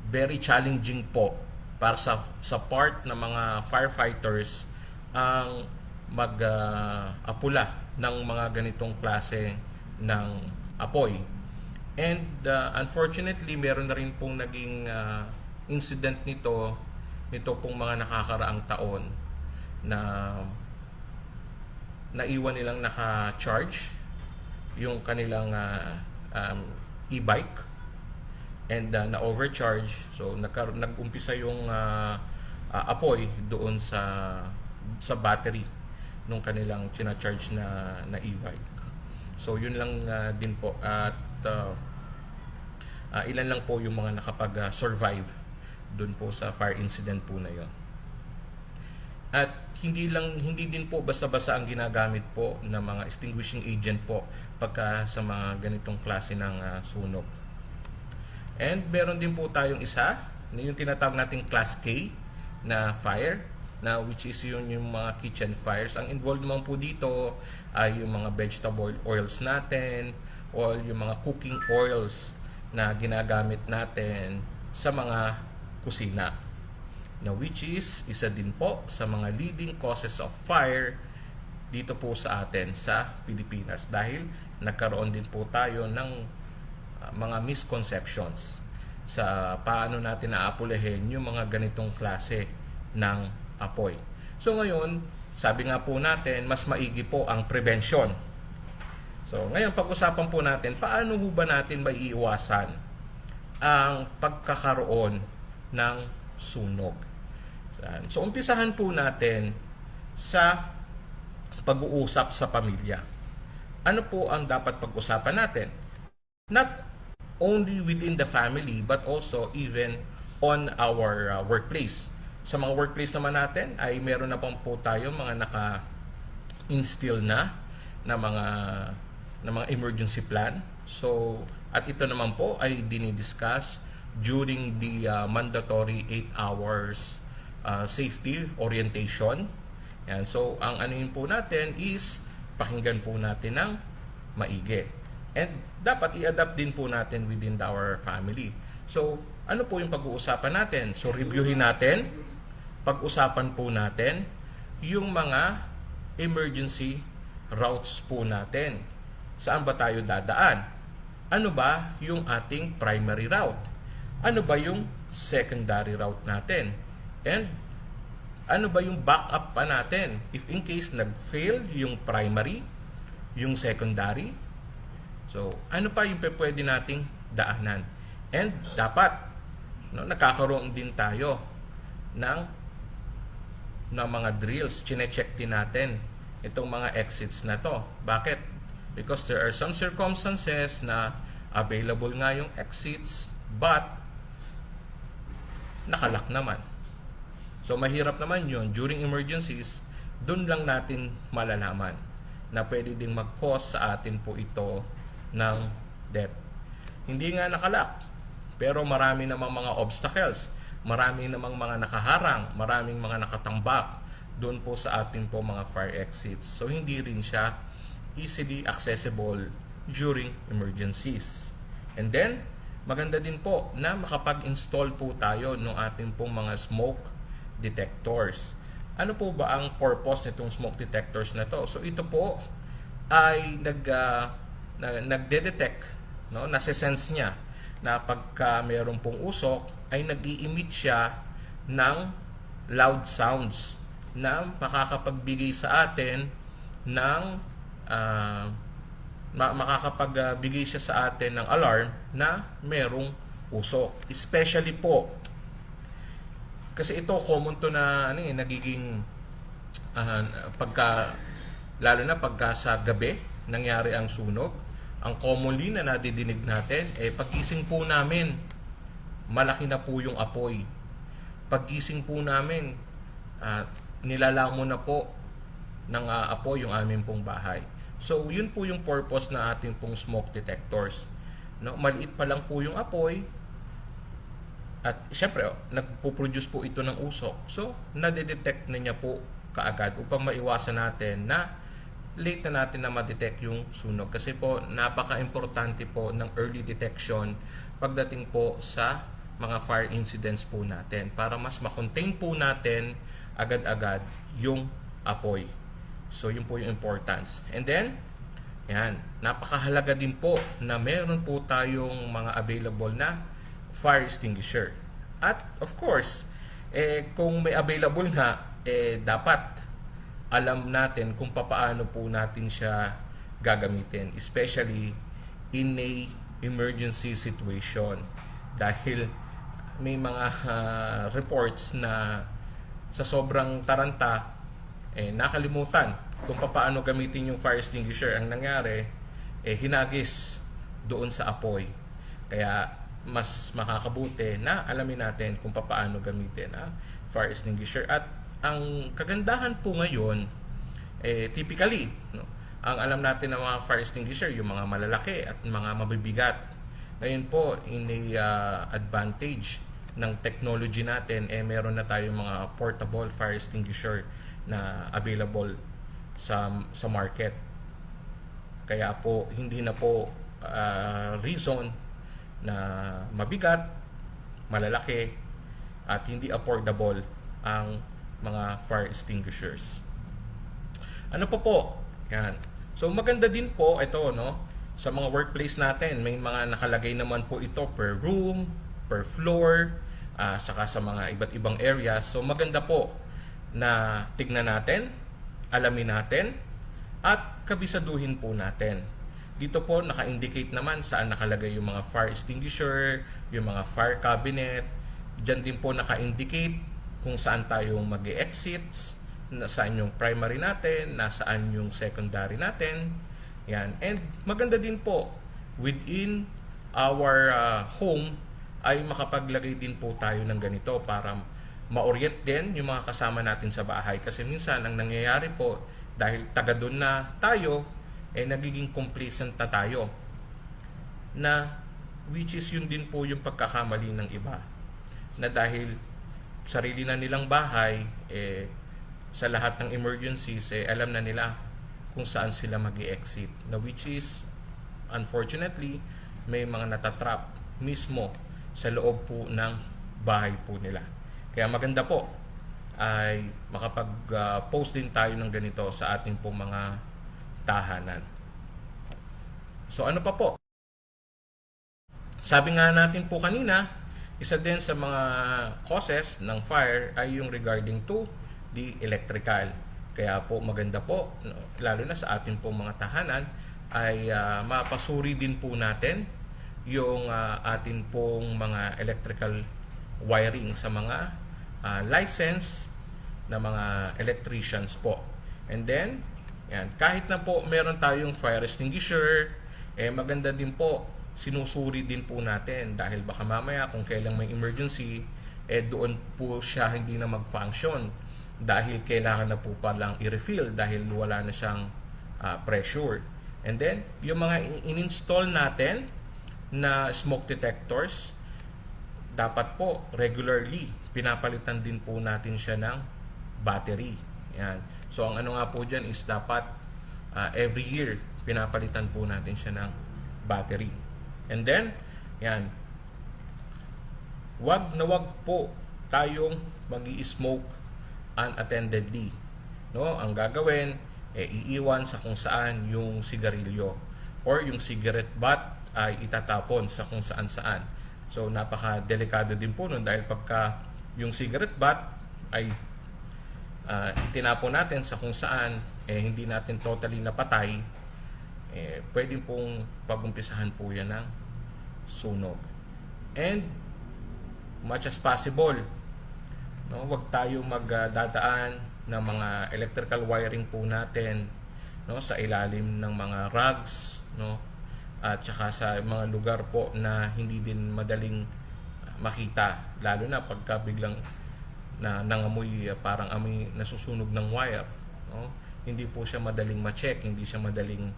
very challenging po para sa part ng mga firefighters ang mag-apula ng mga ganitong klase ng apoy. And unfortunately, meron na rin pong naging incident nito pong mga nakakaraang taon na naiwan nilang naka-charge yung kanilang e-bike and na-overcharge. So nag-umpisa yung apoy doon sa battery nung kanilang china-charge na e-bike. So yun lang din po at ilan lang po yung mga nakapag-survive doon po sa fire incident po na yon. At hindi din po basta-basta ang ginagamit po ng mga extinguishing agent po pagka sa mga ganitong klase ng sunog. And meron din po tayong isa na yung tinatawag nating Class K na fire, na which is yung mga kitchen fires. Ang involved naman po dito ay yung mga vegetable oils natin o yung mga cooking oils na ginagamit natin sa mga kusina, na which is isa din po sa mga leading causes of fire dito po sa atin sa Pilipinas dahil nagkaroon din po tayo ng mga misconceptions sa paano natin naapulehin yung mga ganitong klase ng apoy. So ngayon, sabi nga po natin, mas maigi po ang prevention. So ngayon, pag-usapan po natin, paano ba natin maiiwasan ang pagkakaroon ng sunog. So umpisahan po natin sa pag-uusap sa pamilya. Ano po ang dapat pag-usapan natin? Not only within the family but also even on our workplace. Sa mga workplace naman natin ay meron na po tayo mga naka-instill na mga emergency plan. So at ito naman po ay dinidiscuss during the mandatory 8 hours safety orientation. Yan. So ang anuin po natin is pakinggan po natin ng maigi. And dapat i-adapt din po natin within our family. So ano po yung pag-uusapan natin? So reviewin natin, pag-usapan po natin yung mga emergency routes po natin. Saan ba tayo dadaan? Ano ba yung ating primary route? Ano ba yung secondary route natin? And ano ba yung backup pa natin? If in case nag-fail yung primary, yung secondary, so ano pa yung pwede nating daanan? And dapat nakakaroon din tayo ng mga drills. Chine-check din natin itong mga exits na to. Bakit? Because there are some circumstances na available nga yung exits but nakalak naman. So mahirap naman yun. During emergencies, dun lang natin malalaman na pwede ding mag-cause sa atin po ito ng death. Hindi nga nakalak, pero marami namang mga obstacles, marami namang mga nakaharang, maraming mga nakatambak doon po sa ating po mga fire exits. So hindi rin siya easily accessible during emergencies. And then, maganda din po na makapag-install po tayo ng ating pong mga smoke detectors. Ano po ba ang purpose nitong smoke detectors na to? So ito po ay nagde-detect, no, nase-sense niya na pagka mayroon pong usok ay nag-i-emit siya ng loud sounds na makakapagbigay sa atin ng makakapagbigay siya sa atin ng alarm na merong usok. Especially po kasi ito common to na nagiging lalo na pagka sa gabi nangyari ang sunog. Ang commonly na nadidinig natin paggising po namin malaki na po yung apoy. Paggising po namin nilalamon na po ng apoy yung aming pong bahay. So yun po yung purpose na ating pong smoke detectors, no? Maliit pa lang po yung apoy at syempre nagpo-produce po ito ng usok. So nade-detect na niya po kaagad upang maiwasan natin na late na natin na ma-detect yung sunog. Kasi po napaka-importante po ng early detection pagdating po sa mga fire incidents po natin para mas ma-contain po natin agad-agad yung apoy. So yun po yung importance. And then napakahalaga din po na meron po tayong mga available na fire extinguisher. At of course, kung may available na, dapat alam natin kung paano po natin siya gagamitin, especially in a emergency situation. Dahil may mga reports na sa sobrang taranta nakalimutan kung paano gamitin yung fire extinguisher. Ang nangyari hinagis doon sa apoy. Kaya mas makakabuti na alamin natin kung paano gamitin ang fire extinguisher. At ang kagandahan po ngayon typically, no, ang alam natin ng mga fire extinguisher yung mga malalaki at mga mabibigat. Ngayon po in a advantage ng technology natin meron na tayong mga portable fire extinguisher na available sa market. Kaya po hindi na po reason na mabigat, malalaki at hindi affordable ang mga fire extinguishers. Ano po? Yan. So maganda din po ito, no, sa mga workplace natin. May mga nakalagay naman po ito per room, per floor, saka sa mga iba't ibang areas. So maganda po na tignan natin, alamin natin, at kabisaduhin po natin. Dito po naka-indicate naman saan nakalagay yung mga fire extinguisher, yung mga fire cabinet. Diyan din po naka-indicate kung saan tayo mag-e-exit, nasaan yung primary natin, nasaan yung secondary natin. Yan. And maganda din po within our home ay makapaglagay din po tayo ng ganito para ma-orient din yung mga kasama natin sa bahay. Kasi minsan ang nangyayari po dahil taga doon na tayo nagiging complacent na tayo, na which is yun din po yung pagkakamali ng iba, na dahil sarili na nilang bahay sa lahat ng emergencies alam na nila kung saan sila mag-i-exit, na which is unfortunately may mga natatrap mismo sa loob po ng bahay po nila. Kaya maganda po ay makapag-post din tayo ng ganito sa ating pong mga tahanan. So ano pa po? Sabi nga natin po kanina, isa din sa mga causes ng fire ay yung regarding to the electrical. Kaya po maganda po, lalo na sa ating pong mga tahanan, ay mapasuri din po natin yung ating pong mga electrical wiring sa mga license na mga electricians po. And then, yan, kahit na po meron tayong fire extinguisher, maganda din po, sinusuri din po natin dahil baka mamaya kung kailang may emergency, doon po siya hindi na mag-function dahil kailangan na po palang i-refill dahil wala na siyang pressure. And then, yung mga in-install natin na smoke detectors, dapat po regularly pinapalitan din po natin siya ng battery. Yan. So ang ano nga po dyan is dapat every year pinapalitan po natin siya ng battery. And then, yan, wag na wag po tayong mag-i-smoke unattendedly. No? Ang gagawin, iiwan sa kung saan yung sigarilyo or yung cigarette butt ay itatapon sa kung saan. So napaka-delikado din po nun dahil pagka yung cigarette butt ay tinapon natin sa kung saan hindi natin totally napatay, pwede pong pag-umpisahan po yan ng sunog. And much as possible, no, wag tayo magdadaan ng mga electrical wiring po natin, no, sa ilalim ng mga rugs, no, at saka sa mga lugar po na hindi din madaling makita, lalo na pagka biglang nangamoy, parang amoy nasusunog ng wire, no, hindi po siya madaling ma-check, hindi siya madaling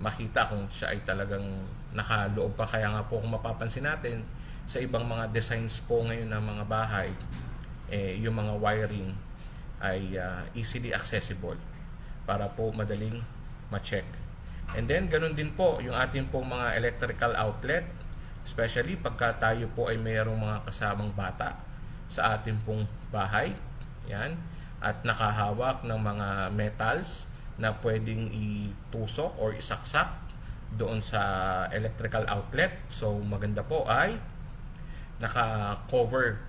makita kung siya ay talagang nakaloob pa. Kaya nga po kung mapapansin natin sa ibang mga designs po ngayon ng mga bahay, yung mga wiring ay easily accessible para po madaling ma-check. And then ganun din po yung ating pong mga electrical outlet, especially pagka tayo po ay mayroong mga kasamang bata sa ating pong bahay, yan, at nakahawak ng mga metals na pwedeng itusok or isaksak doon sa electrical outlet. So maganda po ay naka-cover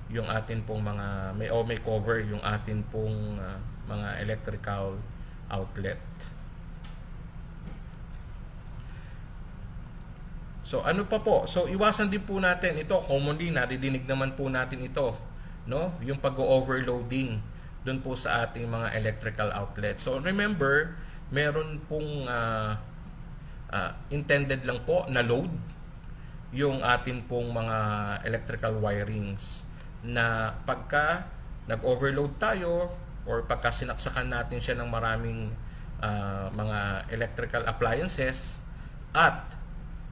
yung atin pong mga may cover yung atin pong mga electrical outlet. So ano pa po? So iwasan din po natin ito, commonly nadidinig naman po natin ito, no? Yung pag-overloading doon po sa ating mga electrical outlet. So remember, meron pong intended lang po na load yung atin pong mga electrical wirings, na pagka nag-overload tayo or pagka sinaksakan natin siya ng maraming mga electrical appliances at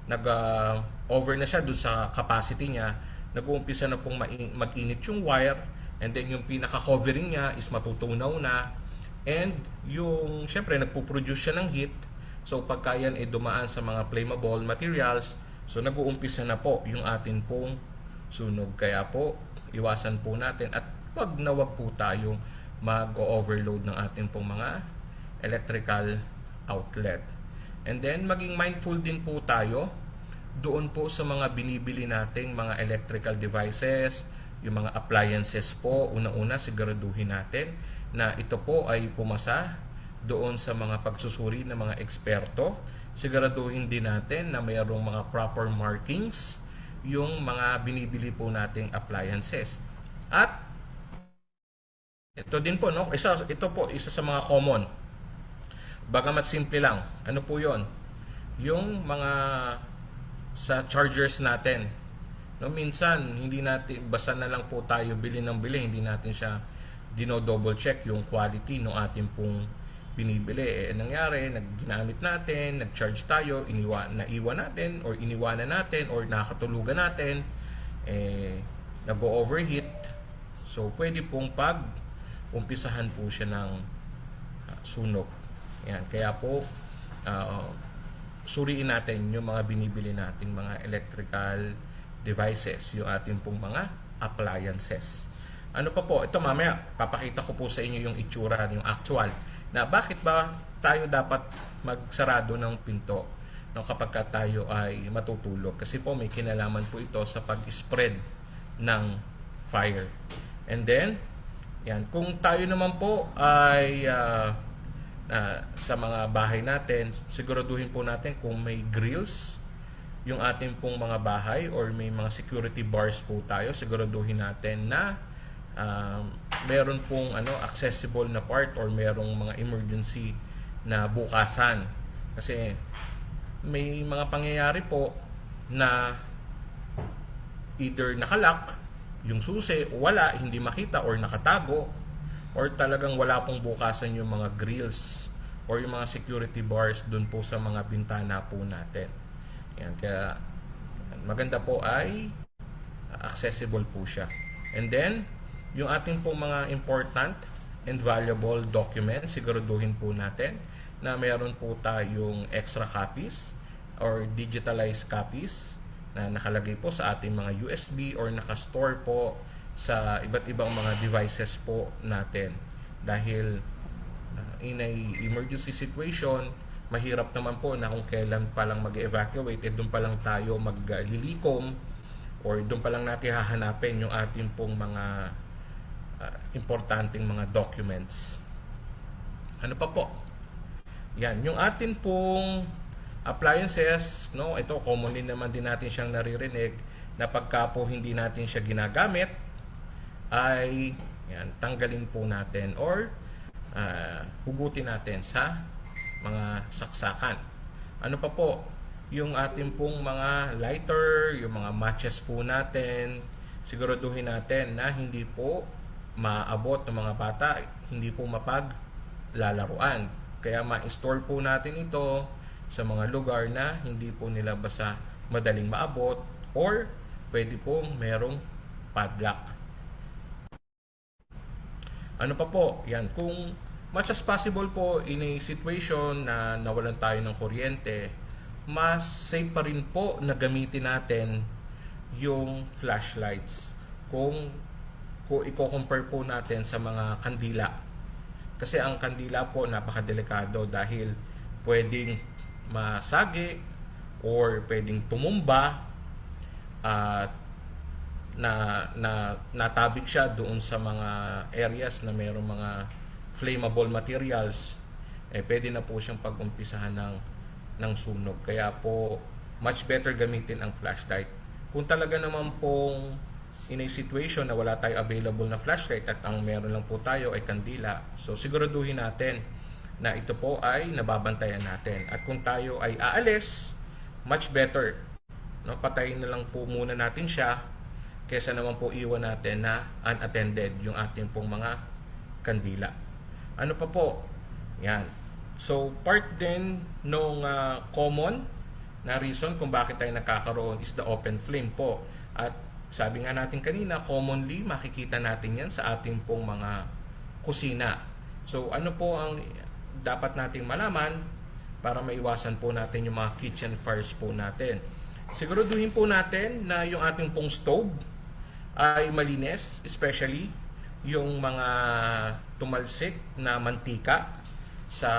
nag-over na siya dun sa capacity niya, nag-uumpisa na pong mag-init yung wire, and then yung pinaka-covering niya is matutunaw na, and yung syempre nagpo-produce siya ng heat. So pagka yan ay dumaan sa mga flammable materials, so nag-uumpisa na po yung atin pong sunog. Kaya po iwasan po natin at wag po tayong mag-overload ng ating pong mga electrical outlet. And then maging mindful din po tayo doon po sa mga binibili nating mga electrical devices, yung mga appliances po. Unang-una, siguraduhin natin na ito po ay pumasa doon sa mga pagsusuri ng mga eksperto. Siguraduhin din natin na mayroong mga proper markings yung mga binibili po nating appliances. At ito din po, no? Ito po isa sa mga common. Bagamat simple lang. Ano po 'yon? Yung mga sa chargers natin. No, minsan hindi natin basta na lang po tayo bili ng bili, hindi natin siya dino-double check yung quality ng ating pong binibili. Nangyari, ginamit natin, nag-charge tayo, naiwan natin or iniwanan natin or nakatulugan natin, nag-overheat. So pwede pong umpisahan po siya ng sunog. Yan, kaya po suriin natin yung mga binibili nating mga electrical devices, yung ating pong mga appliances. Ano pa po? Ito mamaya, papakita ko po sa inyo yung itsura, yung actual, na bakit ba tayo dapat magsarado ng pinto, no, kapag tayo ay matutulog. Kasi po may kinalaman po ito sa pag-spread ng fire. And then, yan, kung tayo naman po ay sa mga bahay natin, siguraduhin po natin kung may grills yung ating pong mga bahay or may mga security bars po tayo, siguraduhin natin na meron pong accessible na part or merong mga emergency na bukasan. Kasi may mga pangyayari po na either nakalock yung susi o wala, hindi makita or nakatago, or talagang wala pong bukasan yung mga grills or yung mga security bars dun po sa mga bintana po natin. Yan, kaya maganda po ay accessible po siya. And then, yung ating pong mga important and valuable documents, siguraduhin po natin na mayroon po tayong extra copies or digitalized copies na nakalagay po sa ating mga USB or nakastore po sa iba't ibang mga devices po natin. Dahil in a emergency situation, mahirap naman po na kung kailan pa lang mag-evacuate, doon pa lang tayo maglilikom, or doon pa lang natin hahanapin yung ating pong mga importanteng mga documents. Ano pa po? Yan, yung ating pong appliances, no, ito commonly naman din natin siyang naririnig na pagka po hindi natin siya ginagamit, ay yan, tanggalin po natin or hugutin natin sa mga saksakan. Ano pa po? Yung ating pong mga lighter, yung mga matches po natin, siguraduhin natin na hindi po maabot ng mga bata, hindi po mapaglalaruan. Kaya ma-store po natin ito sa mga lugar na hindi po nila basta madaling maabot, or pwede pong merong padlock. Ano pa po? Yan, kung much as possible po in a situation na nawalan tayo ng kuryente, mas safe pa rin po na gamitin natin yung flashlights kung i-compare po natin sa mga kandila. Kasi ang kandila po napakadelikado dahil pwedeng masagi or pwedeng tumumba at natabig siya doon sa mga areas na mayroong mga flammable materials, pwede na po siyang pag-umpisahan ng sunog. Kaya po much better gamitin ang flashlight. Kung talaga naman pong in a situation na wala tayo available na flashlight at ang meron lang po tayo ay kandila, so siguraduhin natin na ito po ay nababantayan natin. At kung tayo ay aalis, much better, no, patayin na lang po muna natin siya kesa naman po iwan natin na unattended yung ating pong mga kandila. Ano pa po? Yan. So, part din nung common na reason kung bakit tayo nakakaroon is the open flame po. At sabi nga natin kanina, commonly makikita natin yan sa ating pong mga kusina. So, ano po ang dapat nating malaman para maiwasan po natin yung mga kitchen fires po natin? Siguraduhin po natin na yung ating pong stove ay malinis, especially yung mga tumalsik na mantika sa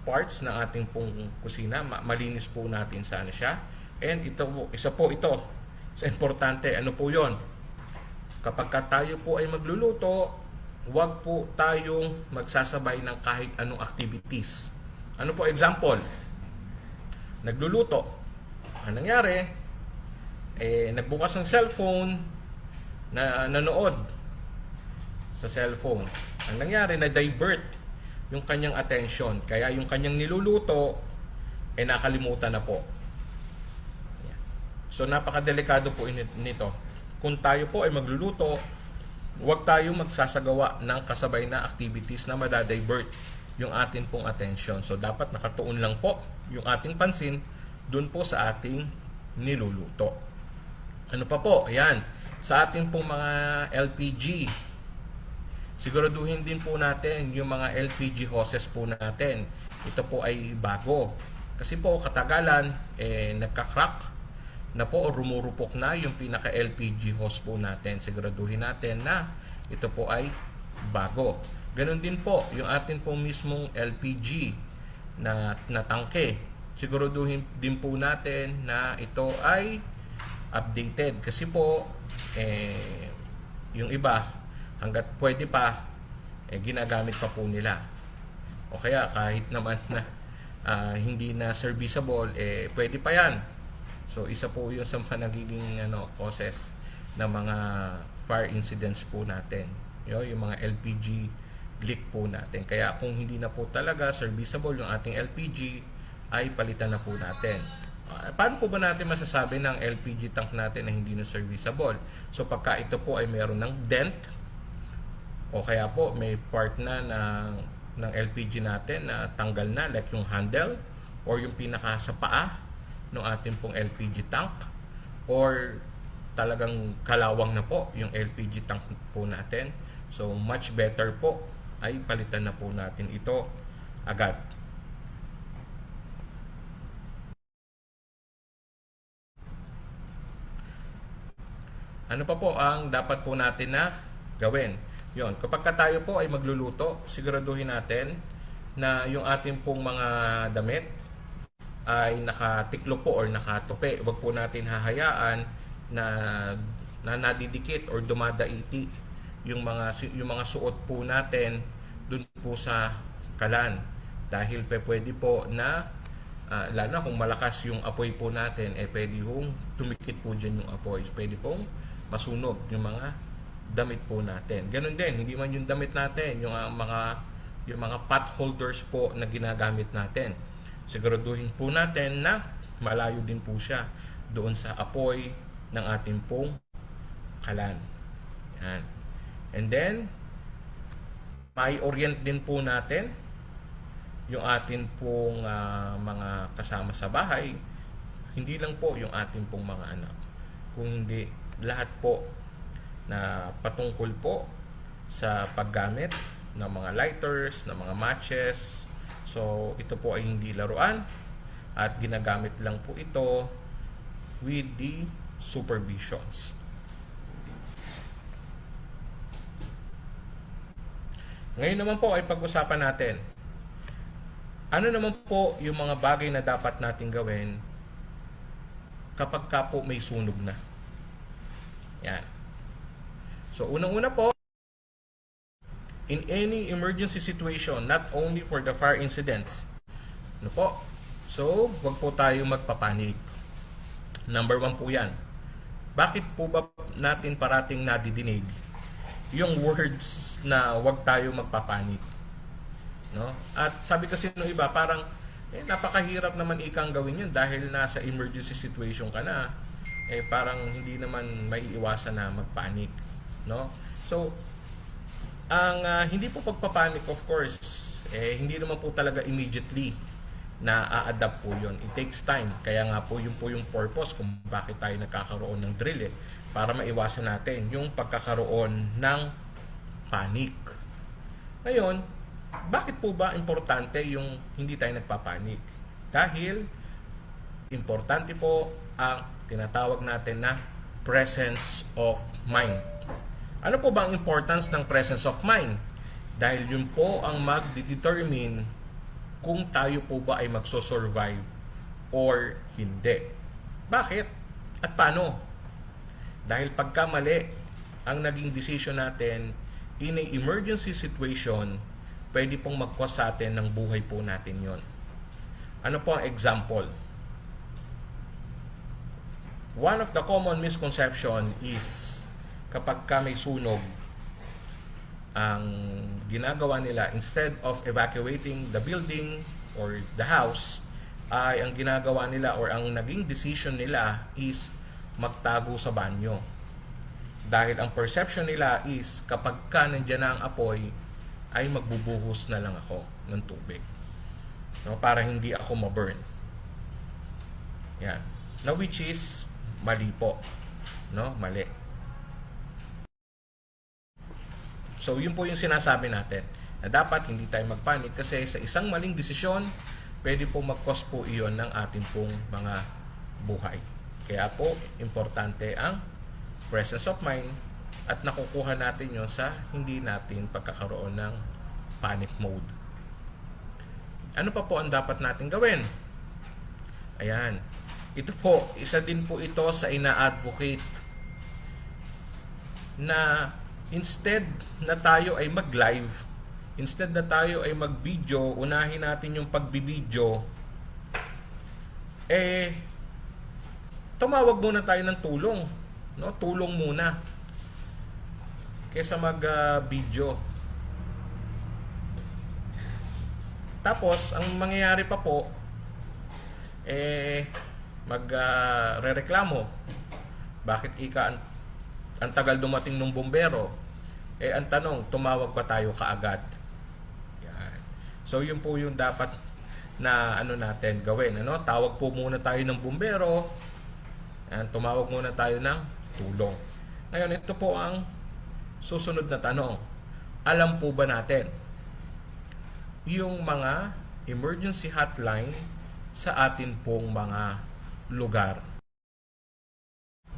parts ng ating pong kusina, malinis po natin sana siya. And ito, isa po ito sa importante, ano po yon? Kapag tayo po ay magluluto, huwag po tayong magsasabay ng kahit anong activities. Ano po example? Nagluluto. Ang nangyari, nagbukas ng cellphone, na nanood sa cellphone. Ang nangyari, na-divert yung kanyang attention. Kaya yung kanyang niluluto, nakalimutan na po. So, napakadelikado po nito. Kung tayo po ay magluluto, huwag tayo magsasagawa ng kasabay na activities na madadivert yung atin pong attention. So, dapat nakatuon lang po yung ating pansin dun po sa ating niluluto. Ano pa po? Ayan. Sa ating pong mga LPG, siguraduhin din po natin yung mga LPG hoses po natin. Ito po ay bago. Kasi po katagalan, nagka-crack na po o rumurupok na yung pinaka-LPG hose po natin. Siguraduhin natin na ito po ay bago. Ganon din po yung atin pong mismong LPG na tangke. Siguraduhin din po natin na ito ay updated. Kasi po, yung iba, hanggat pwede pa, ginagamit pa po nila. O kaya kahit naman na hindi na serviceable, pwede pa yan. So, isa po yun sa mga nagiging causes ng mga fire incidents po natin. Yung mga LPG leak po natin. Kaya kung hindi na po talaga serviceable yung ating LPG, ay palitan na po natin. Paano po ba natin masasabi ng LPG tank natin na hindi na serviceable? So, pagka ito po ay meron ng dent, o kaya po may part na ng LPG natin na tanggal na, like yung handle, or yung pinaka sa paa ng ating pong LPG tank, or talagang kalawang na po yung LPG tank po natin. So, much better po ay palitan na po natin ito agad. Ano pa po ang dapat po natin na gawin? Yon, kapag tayo po ay magluluto, siguraduhin natin na yung ating pong mga damit ay nakatiklo po or nakatupi. Huwag po natin hahayaan na nadidikit or dumadaiti yung mga suot po natin dun po sa kalan. Dahil pwede po na lalo na kung malakas yung apoy po natin, pwede pong tumikit po dyan yung apoy. Pwede pong masunog yung mga damit po natin. Ganun din, hindi man yung damit natin, yung mga pot holders po na ginagamit natin. Siguraduhin po natin na malayo din po siya doon sa apoy ng ating pong kalan. Yan. And then, may orient din po natin yung ating pong mga kasama sa bahay. Hindi lang po yung ating pong mga anak, kundi lahat po na patungkol po sa paggamit ng mga lighters, ng mga matches. So, ito po ay hindi laruan at ginagamit lang po ito with the supervisions. Ngayon naman po ay pag-usapan natin ano naman po yung mga bagay na dapat natin gawin kapag ka po may sunog na. Yan. So, unang-una po, in any emergency situation, not only for the fire incidents. Ano po? So, wag po tayo magpapanik. Number 1 po yan. Bakit po ba natin parating nadidinig yung words na wag tayo magpapanik? No? At sabi kasi ng iba, parang napakahirap naman ikang gawin yun dahil nasa emergency situation ka na. Parang hindi naman maiiwasan na magpanik. No? So, ang hindi po pagpapanik, of course, hindi naman po talaga immediately na a-adapt po yun. It takes time. Kaya nga po yung purpose kung bakit tayo nagkakaroon ng drill para maiwasan natin yung pagkakaroon ng panic. Ngayon, bakit po ba importante yung hindi tayo nagpapanik? Dahil importante po ang tinatawag natin na presence of mind. Ano po ba ang importance ng presence of mind? Dahil yun po ang mag-determine kung tayo po ba ay magso-survive or hindi. Bakit? At paano? Dahil pagka mali ang naging decision natin in a emergency situation, pwede pong mag-cause sa atin ng buhay po natin yon. Ano po ang example? One of the common misconception is kapag ka may sunog, ang ginagawa nila, instead of evacuating the building or the house, ay ang ginagawa nila or ang naging decision nila is magtago sa banyo. Dahil ang perception nila is kapag ka nandiyan na ang apoy, ay magbubuhos na lang ako ng tubig. No, para hindi ako ma-burn. Yan. Now, which is mali po. No, mali. So, yun po yung sinasabi natin na dapat hindi tayo magpanik kasi sa isang maling desisyon, pwede po mag-cause po iyon ng ating pong mga buhay. Kaya po, importante ang presence of mind at nakukuha natin yun sa hindi natin pagkakaroon ng panic mode. Ano pa po ang dapat natin gawin? Ayan. Ito po, isa din po ito sa ina-advocate na instead na tayo ay mag-live, instead na tayo ay mag-video, unahin natin yung pagbibideo, tumawag muna tayo ng tulong. No? Tulong muna kaysa mag-video. Tapos, ang mangyayari pa po, magrereklamo. Bakit ang tagal dumating ng bumbero? Ang tanong, tumawag pa tayo kaagad? Yan. So, yun po yung dapat na natin gawin. Tawag po muna tayo ng bumbero. Tumawag muna tayo ng tulong. Ngayon, ito po ang susunod na tanong. Alam po ba natin yung mga emergency hotline sa atin pong mga lugar?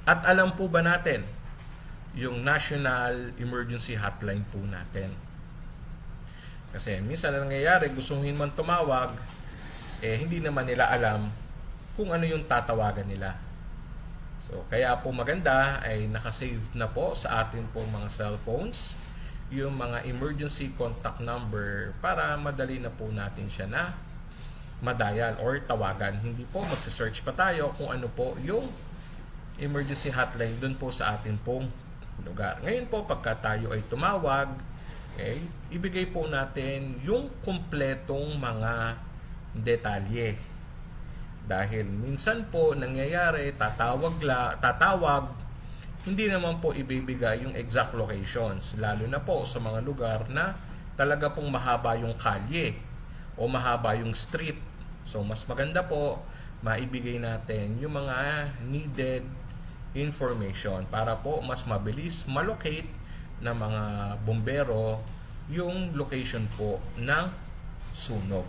At alam po ba natin yung National Emergency Hotline po natin. Kasi minsan na nangyayari, gustuhin man tumawag, hindi naman nila alam kung ano yung tatawagan nila. So, kaya po maganda ay nakasave na po sa atin po mga cellphones yung mga emergency contact number para madali na po natin siya na madial or tawagan. Hindi po magse-search pa tayo kung ano po yung emergency hotline dun po sa atin pong lugar. Ngayon po, pagka tayo ay tumawag, ibigay po natin yung kumpletong mga detalye. Dahil minsan po nangyayari, tatawag, hindi naman po ibibigay yung exact locations. Lalo na po sa mga lugar na talaga pong mahaba yung kalye o mahaba yung street. So, mas maganda po maibigay natin yung mga needed information para po mas mabilis malocate ng mga bombero yung location po ng sunog.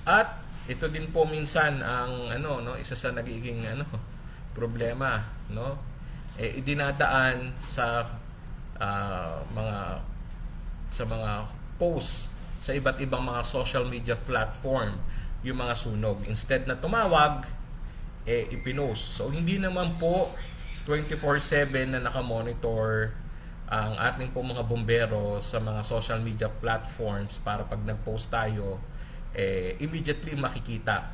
At ito din po minsan ang isa sa nagiging problema, idinadaan sa mga posts sa iba't ibang mga social media platform yung mga sunog. Instead na tumawag, ipinost. So hindi naman po 24/7 na nakamonitor ang ating po mga bombero sa mga social media platforms para pag nag-post tayo, immediately makikita.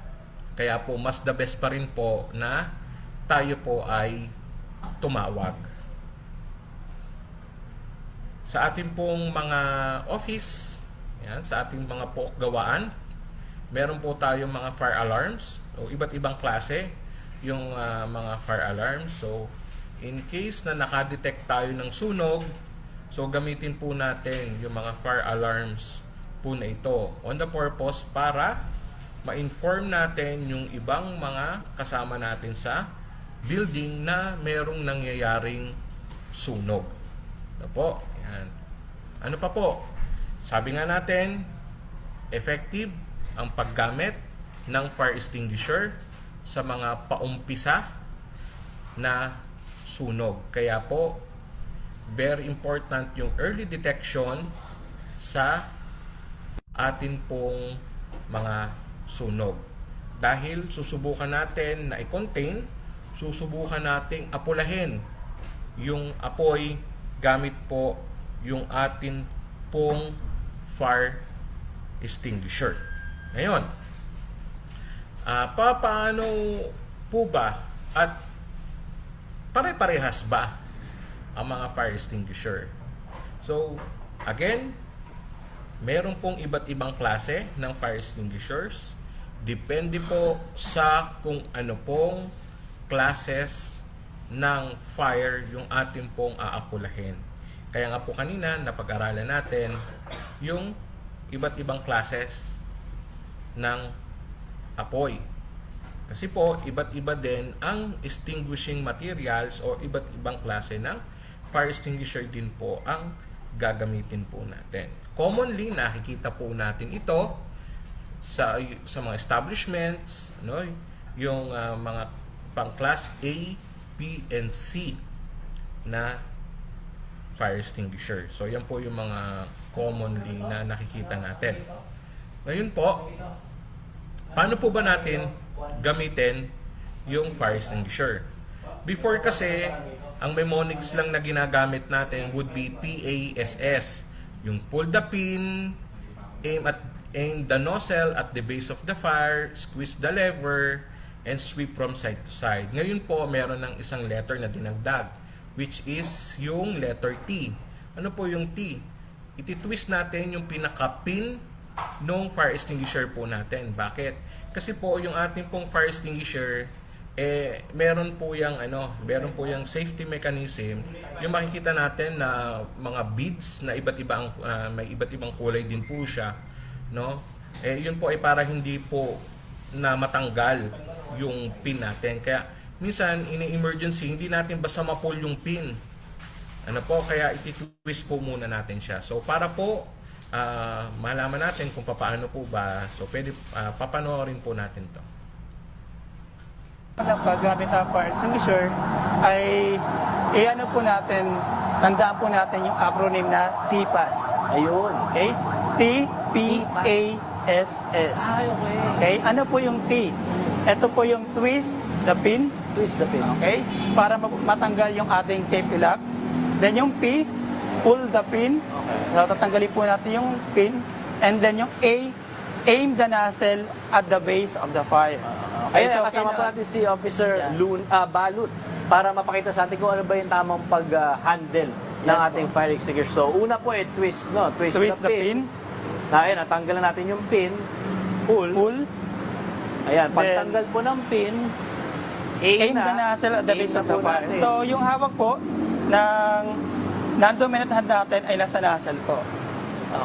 Kaya po mas the best pa rin po na tayo po ay tumawag. Sa ating pong mga office, sa ating mga gawaan, meron po tayong mga fire alarms o iba't ibang klase yung mga fire alarms. So in case na nakadetect tayo ng sunog, so gamitin po natin yung mga fire alarms po na ito on the purpose para ma-inform natin yung ibang mga kasama natin sa building na merong nangyayaring sunog. Ano po? Yan. Ano pa po? Sabi nga natin, effective ang paggamit ng fire extinguisher sa mga paumpisa na sunog. Kaya po, very important yung early detection sa atin pong mga sunog. Dahil susubukan natin na i-contain, susubukan nating apulahin yung apoy gamit po yung atin pong fire extinguisher. Ngayon, paano po ba at pare-parehas ba ang mga fire extinguisher? So, again, meron pong iba't ibang klase ng fire extinguishers. Depende po sa kung ano pong classes ng fire yung ating pong aapulahin. Kaya nga po kanina napag-aralan natin yung iba't ibang classes ng apoy. Kasi po iba't iba din ang extinguishing materials o iba't ibang klase ng fire extinguisher din po ang gagamitin po natin. Commonly nakikita po natin ito sa mga establishments, yung mga pang class A, B, and C na fire extinguisher. So yan po yung mga commonly na nakikita natin. Ngayon po, paano po ba natin gamitin yung fire extinguisher? Before kasi, ang mnemonics lang na ginagamit natin would be PASS. Yung pull the pin, aim the nozzle at the base of the fire, squeeze the lever, and sweep from side to side. Ngayon po, meron ng isang letter na dinagdag, which is yung letter T. Ano po yung T? Iti-twist natin yung pinaka-pin ng fire extinguisher po natin. Bakit? Kasi po yung ating pong fire extinguisher, meron po yung safety mechanism. Yung makikita natin na mga beads na may iba't ibang kulay din po siya, yun po ay para hindi po na matanggal yung pin natin. Kaya minsan in emergency hindi natin basta ma-pull yung pin. Kaya iti-twist po muna natin siya. So para po malaman natin kung paano po ba, so pwede papanoorin po natin to. Paggamit ang fire extinguisher, ay i-ano po natin, tandaan po natin yung acronym na TPAS. Ayun. Okay? T-P-A-S-S. Okay. Okay? Ano po yung T? Ito po yung twist the pin. Twist the pin. Okay? Para matanggal yung ating safety lock. Then yung P, pull the pin. Okay. So, tatanggalin po natin yung pin. And then yung A, aim the nozzle at the base of the fire. Ayun, so, kasama po natin si Officer Yeah. Balut para mapakita sa atin kung ano ba yung tamang pag-handle ng Yes, ating fire extinguisher. So, una po twist, no? Twist Twist the the pin. pin. Ayun, natanggalan natin yung pin. Pull. Pull. Ayan, pagtanggal po ng pin, Aim the nozzle at the Aim base na of the po fire. natin. So, yung hawak po ng non-dominant hand natin ay nasa nozzle po.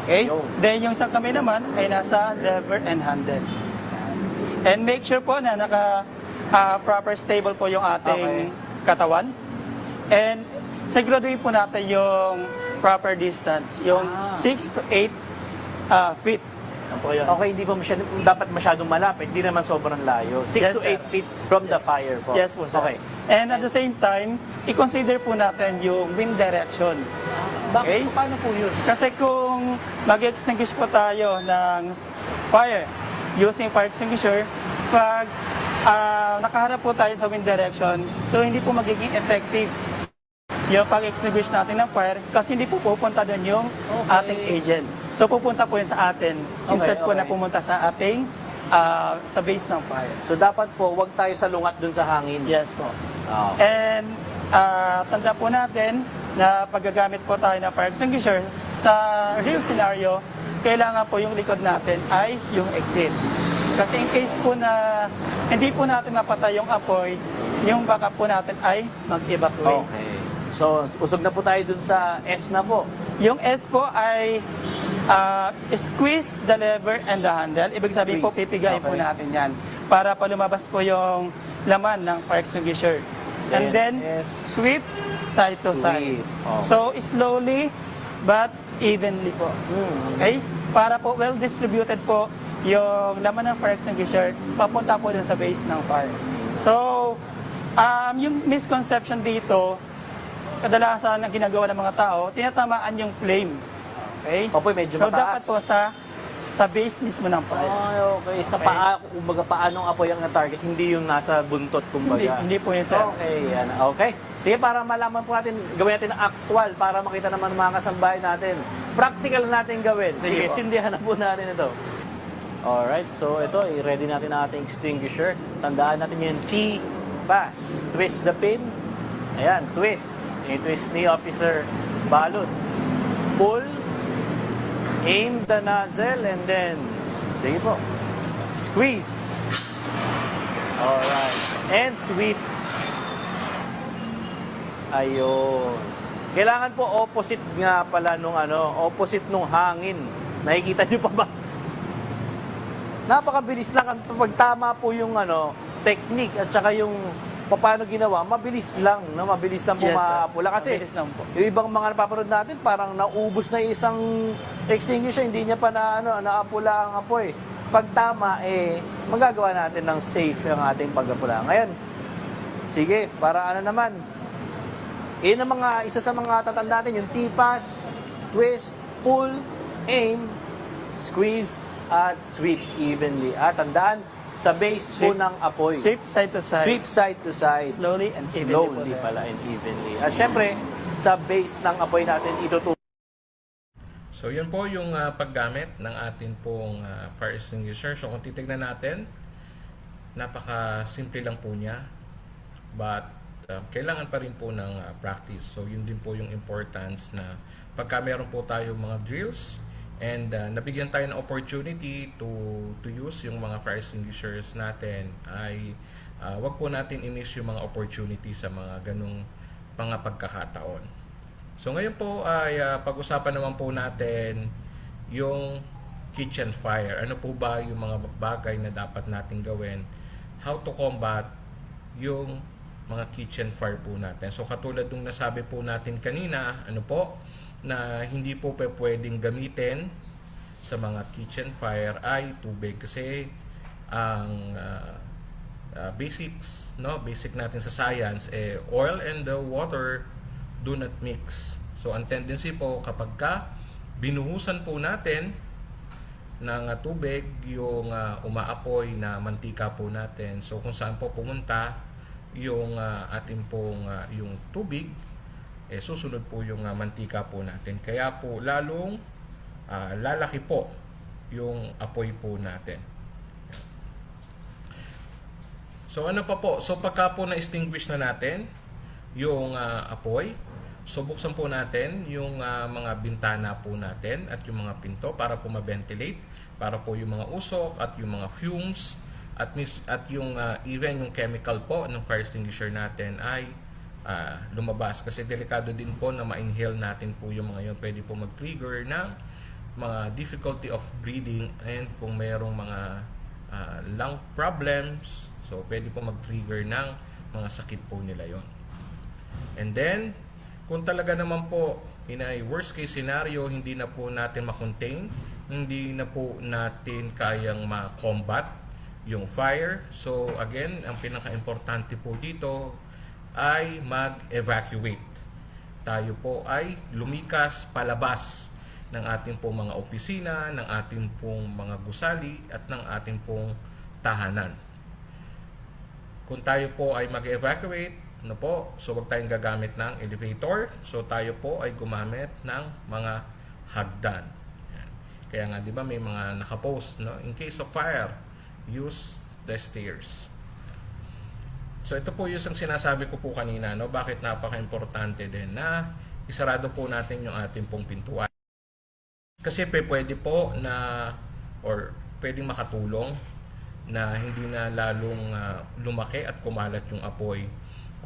Okay? Yun. Then, yung sa kamay naman ay nasa lever and handle. And make sure po na proper stable po yung ating katawan. And siguraduhin po natin yung proper distance. Yung 6 to 8 feet. Yan po yun. Okay, hindi pa dapat masyadong malapit, hindi naman sobrang layo. 6 Yes, to 8 sir. feet from the fire po. Yes po, sir. Okay. And at the same time, i-consider po natin yung wind direction. Bakit? Okay. Paano po yun? Kasi kung mag-extinguish po tayo ng fire using fire extinguisher, pag nakaharap po tayo sa wind direction, so hindi po magiging effective yung pag-extinguish natin ng fire kasi hindi po pupunta doon yung ating agent. So pupunta po yun sa atin instead po na pumunta sa ating sa base ng fire. So dapat po, wag tayo salungat dun sa hangin. Yes po. Ah. And tanda po natin na paggagamit po tayo ng fire extinguisher sa real scenario, kailangan po yung likod natin ay yung exit. Kasi in case po na hindi po natin mapatay yung apoy, yung backup po natin ay mag-evacuate. Okay. So, usog na po tayo dun sa S na po. Yung S po ay squeeze the lever and the handle. Ibig sabihin po, Squeeze. pipigayin po Okay. natin yan para pa lumabas po yung laman ng fire extinguisher. And then, sweep side to side. Okay. So, slowly but evenly po. Okay? Para po well distributed po yung laman ng fire extinguisher papunta po dun sa base ng fire. So, yung misconception dito, kadalasan ang ginagawa ng mga tao, tinatamaan yung flame. Okay? Opo, medyo so, mataas. dapat po sa base mismo ng fire. Ay, okay. Sa paa, kumbaga paanong apoy ang na-target, hindi yung nasa buntot, kumbaga. Hindi po yun, sir. Okay, yan. Okay. Sige, para malaman po natin, gawin natin ang actual para makita naman ng mga kasambahay natin. Practical natin gawin. Sige, Sige po. sindihan na po natin ito. Alright, so ito, i-ready natin ang ating extinguisher. Tandaan natin yung T-pass. Twist the pin. Ayan, twist. I-twist ni Officer Balot. Pull. Aim the nozzle and then, sige po, squeeze. Alright. And sweep. Ayun. Kailangan po opposite nga pala nung opposite nung hangin. Nakikita niyo pa ba? Napakabilis lang pag tama po yung technique at saka yung paano ginawa, mabilis lang po Yes, sir. maapula. Kasi Mabilis lang po. yung ibang mga napapanood natin, parang naubos na yung isang extinguisher, hindi niya pa naapula ang apoy. Pag tama, magagawa natin ng safe yung ating pag-apula. Ngayon, sige, para naman, yun ang isa sa mga tatanda natin, yung T-pass, twist, pull, aim, squeeze, at sweep evenly. At tandaan, sa base po Sweep. ng apoy. Sweep side to side. Sweep side to side. Slowly and evenly po, Slowly sir. pala and evenly. At syempre, sa base ng apoy natin itutulong. So yun po yung paggamit ng atin pong fire extinguisher. So kung titignan natin, napaka-simple lang po niya. But kailangan pa rin po ng practice. So yun din po yung importance na pagka meron po tayo mga drills and nabigyan tayo ng opportunity to use yung mga fire extinguishers natin, ay wag po natin i-miss yung mga opportunity sa mga ganong mga pagkakataon. So ngayon po ay pag-usapan naman po natin yung kitchen fire. Ano po ba yung mga bagay na dapat natin gawin? How to combat yung mga kitchen fire po natin. So katulad nung nasabi po natin kanina, na hindi po pwedeng gamitin sa mga kitchen fire ay tubig kasi ang basics, no? Basic natin sa science, oil and the water do not mix. So ang tendency po kapag binuhusan po natin ng tubig yung umaapoy na mantika po natin, so kung saan po pumunta yung ating pong yung tubig, susunod po yung mantika po natin. Kaya po lalong lalaki po yung apoy po natin. So ano pa po? So pagka po na-extinguish na natin yung apoy, so buksan po natin yung mga bintana po natin at yung mga pinto para po ma-ventilate, para po yung mga usok at yung mga fumes at yung even yung chemical po ng fire extinguisher natin ay lumabas. Kasi delikado din po na ma-inhale natin po yung mga yun. Pwede po mag-trigger ng mga difficulty of breathing, and kung mayroong mga lung problems, so pwede po mag-trigger ng mga sakit po nila yon. And then kung talaga naman po in a worst case scenario, hindi na po natin ma-contain, hindi na po natin kayang ma-combat yung fire, so again, ang pinaka-importante po dito ay mag-evacuate. Tayo po ay lumikas palabas ng ating pong mga opisina, ng ating pong mga gusali at ng ating pong tahanan. Kung tayo po ay mag-evacuate, no po, so wag tayong gagamit ng elevator, so tayo po ay gumamit ng mga hagdan. Yan. Kaya nga, di ba, may mga nakapost, no? In case of fire, use the stairs. So ito po yung sinasabi ko po kanina, no? Bakit napaka-importante din na isarado po natin yung ating pong pintuan. Kasi pwede po na, or pwedeng makatulong na hindi na lalong lumaki at kumalat yung apoy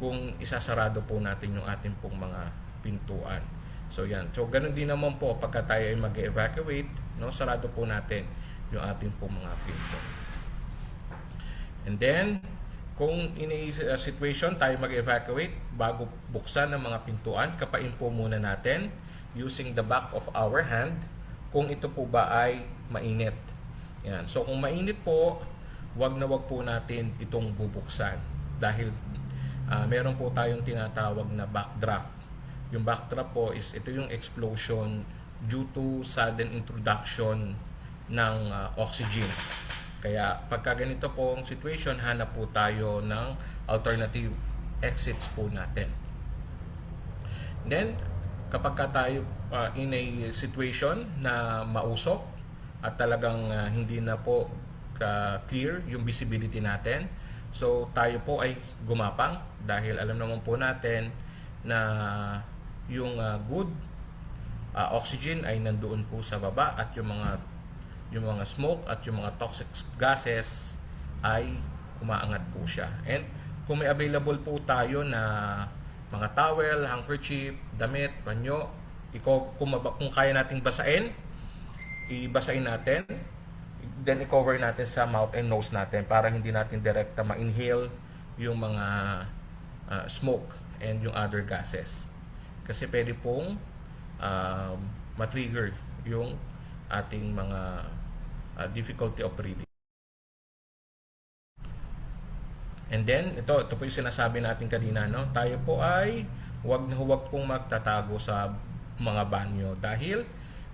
kung isasarado po natin yung ating pong mga pintuan. So yan. So ganun din naman po pagka tayo ay mag-evacuate, no, sarado po natin yung ating pong mga pinto. And then kung in a situation tayo mag-evacuate, bago buksan ng mga pintuan, kapain po muna natin using the back of our hand kung ito po ba ay mainit. Yan. So kung mainit po, wag na wag po natin itong bubuksan dahil meron po tayong tinatawag na backdraft. Yung backdraft po is ito yung explosion due to sudden introduction ng oxygen. Kaya pagka ganito pong situation, hanap po tayo ng alternative exits po natin. Then kapag tayo in a situation na mausok at talagang hindi na po clear yung visibility natin, so tayo po ay gumapang dahil alam naman po natin na yung good oxygen ay nandoon po sa baba at yung mga smoke at yung mga toxic gases ay umaangat po siya. And kung may available po tayo na mga towel, handkerchief, damit, panyo, kung kaya nating basain, ibasain natin, then i-cover natin sa mouth and nose natin para hindi natin direkta ma-inhale yung mga smoke and yung other gases. Kasi pwede pong ma-trigger yung ating mga difficulty of breathing. And then, ito po yung sinasabi natin kanina, no? Tayo po ay huwag pong magtatago sa mga banyo dahil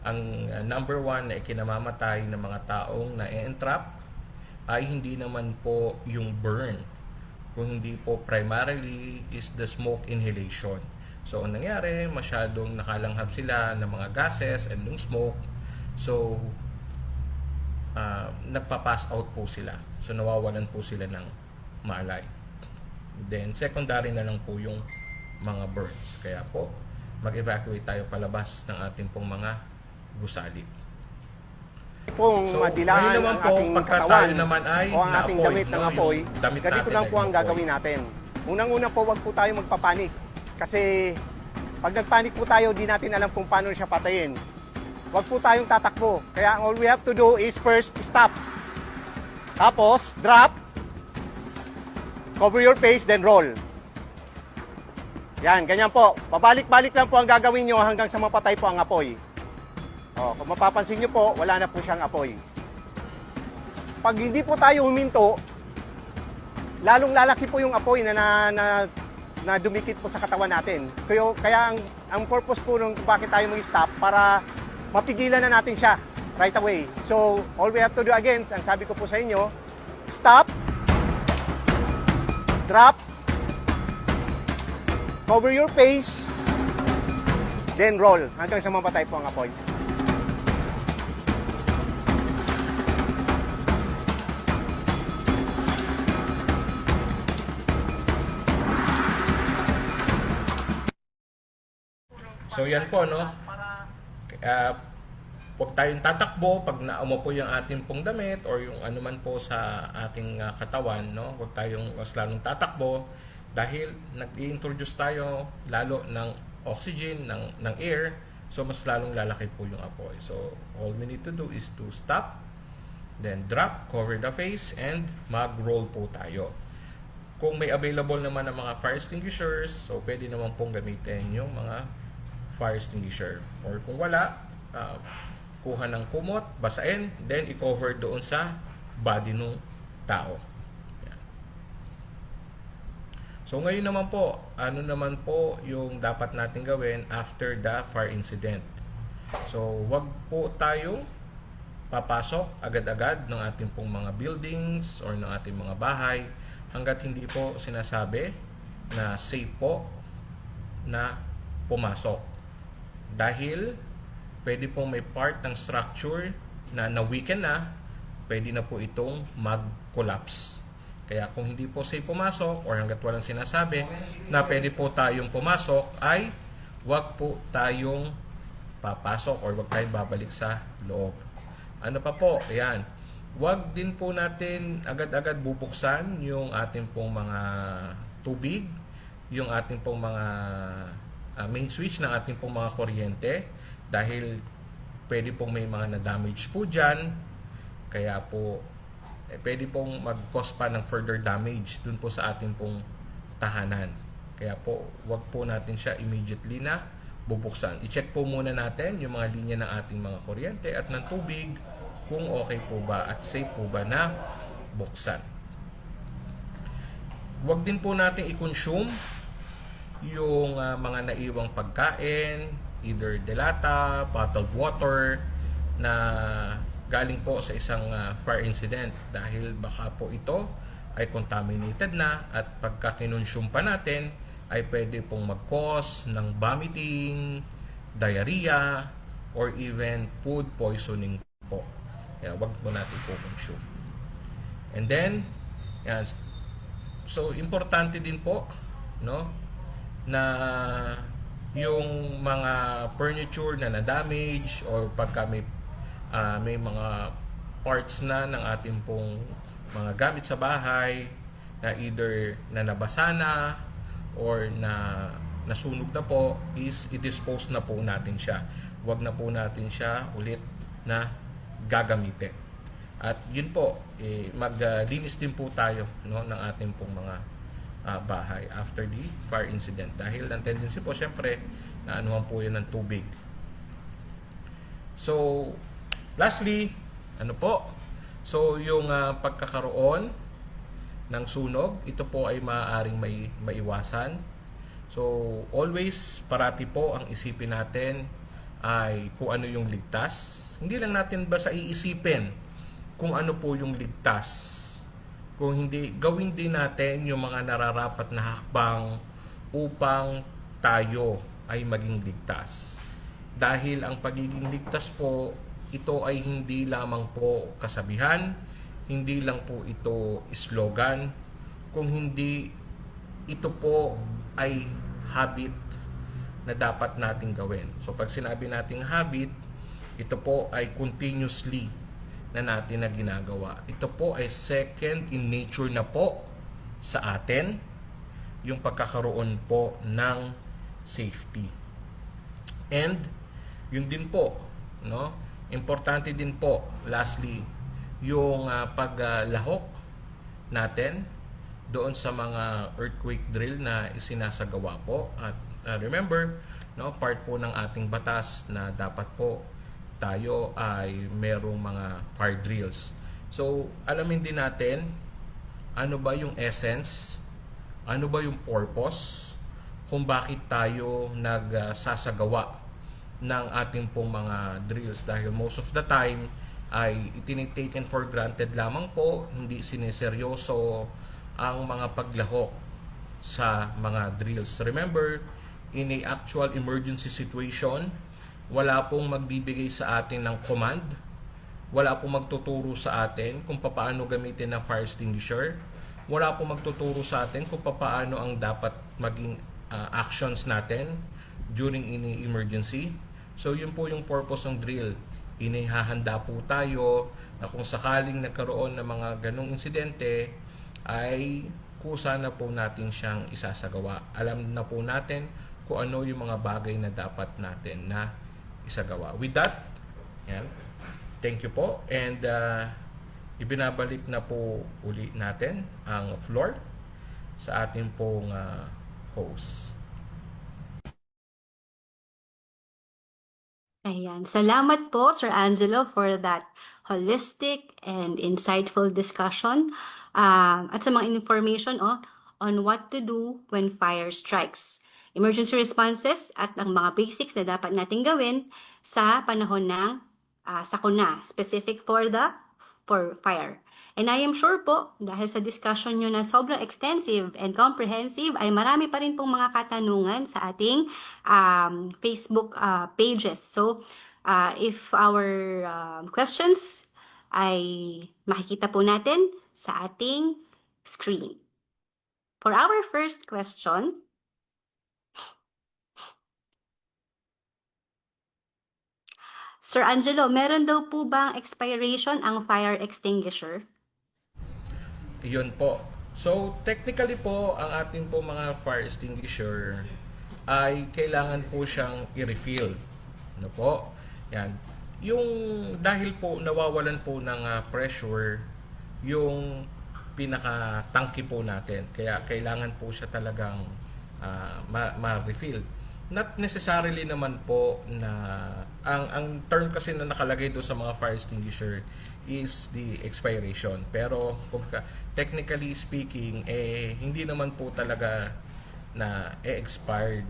ang number one na ikinamamatay ng mga taong na-entrap ay hindi naman po yung burn, kung hindi po primarily is the smoke inhalation. So, ang nangyari, masyadong nakalanghap sila ng mga gases and ng smoke. So, nagpa-pass out po sila. So, nawawalan po sila ng malay. Then, secondary na lang po yung mga burns. Kaya po, mag-evacuate tayo palabas ng ating pong mga gusali. Kung So, madilaan ngayon naman ang po, ating pagka katawan tayo naman ay o ang ating naapoy, damit ng no, apoy, yung damit ganito natin lang ay po ang naapoy. gagawin natin. Unang-una po, wag po tayo magpapanik. Kasi pag nagpanik po tayo, di natin alam kung paano siya patayin. Wag po tayong tatakbo. Kaya all we have to do is first stop. Tapos, drop. Cover your face, then roll. Yan, ganyan po. Pabalik-balik lang po ang gagawin nyo hanggang sa mapatay po ang apoy. O, kung mapapansin nyo po, wala na po siyang apoy. Pag hindi po tayo huminto, lalong lalaki po yung apoy na dumikit po sa katawan natin. Kaya ang purpose po nung bakit tayo mag-stop para mapigilan na natin siya right away. So, all we have to do again, ang sabi ko po sa inyo, stop, drop, cover your face, then roll hanggang sa mamatay po ang apoy. So yan po, no? Huwag tayong tatakbo pag naumo yung ating pong damit or yung anuman po sa ating katawan, no? Huwag tayong mas lalong tatakbo dahil nag-i-introduce tayo lalo ng oxygen, ng air, so mas lalong lalaki po yung apoy. So all we need to do is to stop, then drop, cover the face, and mag-roll po tayo. Kung may available naman ng mga fire extinguishers, so pwede naman pong gamitin yung mga fire extinguisher. Or kung wala, kuha ng kumot, basain, then i-cover doon sa body ng tao. Yan. So ngayon naman po, ano naman po yung dapat natin gawin after the fire incident? So wag po tayong papasok agad-agad ng ating pong mga buildings or ng ating mga bahay hanggat hindi po sinasabi na safe po na pumasok. Dahil pwede pong may part ng structure na na-weaken na, pwede na po itong mag-collapse. Kaya kung hindi po safe pumasok or hanggat walang sinasabi na pwede po tayong pumasok, ay wag po tayong papasok or wag tayong babalik sa loob. Ano pa po? Ayan. Wag din po natin agad-agad bubuksan yung ating pong mga tubig, yung ating pong mga main switch ng ating pong mga kuryente dahil pwede pong may mga na-damage po dyan, kaya po pwede pong mag-cause pa ng further damage dun po sa ating pong tahanan. Kaya po wag po natin siya immediately na bubuksan. I-check po muna natin yung mga linya ng ating mga kuryente at ng tubig kung okay po ba at safe po ba na buksan. Wag din po natin i-consume yung mga naiwang pagkain, either delata, bottled water na galing po sa isang fire incident dahil baka po ito ay contaminated na at pagka kinonsume pa natin ay pwede pong mag-cause ng vomiting, diarrhea, or even food poisoning po. Kaya wag po natin po consume. And then, yan, so importante din po, no, na yung mga furniture na na-damage or pagka may mga parts na ng ating pong mga gamit sa bahay na either na nabasa na or na nasunog na po, is i-dispose na po natin siya. Huwag na po natin siya ulit na gagamitin. At yun po, maglinis din po tayo, no, ng ating pong mga bahay after the fire incident dahil ang tendency po syempre na anuhan po yun ng tubig. So lastly, ano po, so yung pagkakaroon ng sunog, ito po ay maaaring maiwasan. So always parati po ang isipin natin ay kung ano yung ligtas. Hindi lang natin basta iisipin kung ano po yung ligtas. Kung hindi, gawin din natin yung mga nararapat na hakbang upang tayo ay maging ligtas. Dahil ang pagiging ligtas po, ito ay hindi lamang po kasabihan, hindi lang po ito slogan, kung hindi ito po ay habit na dapat nating gawin. So pag sinabi nating habit, ito po ay continuously na natin na ginagawa. Ito po ay second in nature na po sa atin yung pagkakaroon po ng safety. And yun din po, no? Importante din po lastly yung paglahok natin doon sa mga earthquake drill na isinasagawa po. At remember, no, part po ng ating batas na dapat po tayo ay merong mga fire drills. So, alamin din natin ano ba yung essence, ano ba yung purpose, kung bakit tayo nagsasagawa ng ating pong mga drills. Dahil most of the time ay itinitaken for granted lamang po, hindi sineseryoso ang mga paglahok sa mga drills. Remember, in a actual emergency situation, wala pong magbibigay sa atin ng command, wala pong magtuturo sa atin kung paano gamitin ang fire extinguisher, wala pong magtuturo sa atin kung paano ang dapat maging actions natin during any emergency. So yun po yung purpose ng drill. Inihahanda po tayo na kung sakaling nagkaroon ng mga ganong insidente ay kusa na po natin siyang isasagawa. Alam na po natin kung ano yung mga bagay na dapat natin na isagawa. With that, yan, thank you po, and ibinabalik na po uli natin ang floor sa ating pong host. Ayan. Salamat po, Sir Angelo, for that holistic and insightful discussion at sa mga information on what to do when fire strikes. Emergency responses at ang mga basics na dapat natin gawin sa panahon ng sakuna, specific for fire. And I am sure po, dahil sa discussion nyo na sobrang extensive and comprehensive, ay marami pa rin pong mga katanungan sa ating Facebook pages. So, if our questions ay makikita po natin sa ating screen. For our first question, Sir Angelo, meron daw po bang expiration ang fire extinguisher? Yun po. So, technically po, ang ating po mga fire extinguisher ay kailangan po siyang i-refill. Ano po? Yan. Yung dahil po nawawalan po ng pressure yung pinaka-tangke po natin. Kaya kailangan po siya talagang ma-refill. Not necessarily naman po na ang term kasi na nakalagay doon sa mga fire extinguisher is the expiration. Pero technically speaking, hindi naman po talaga na expired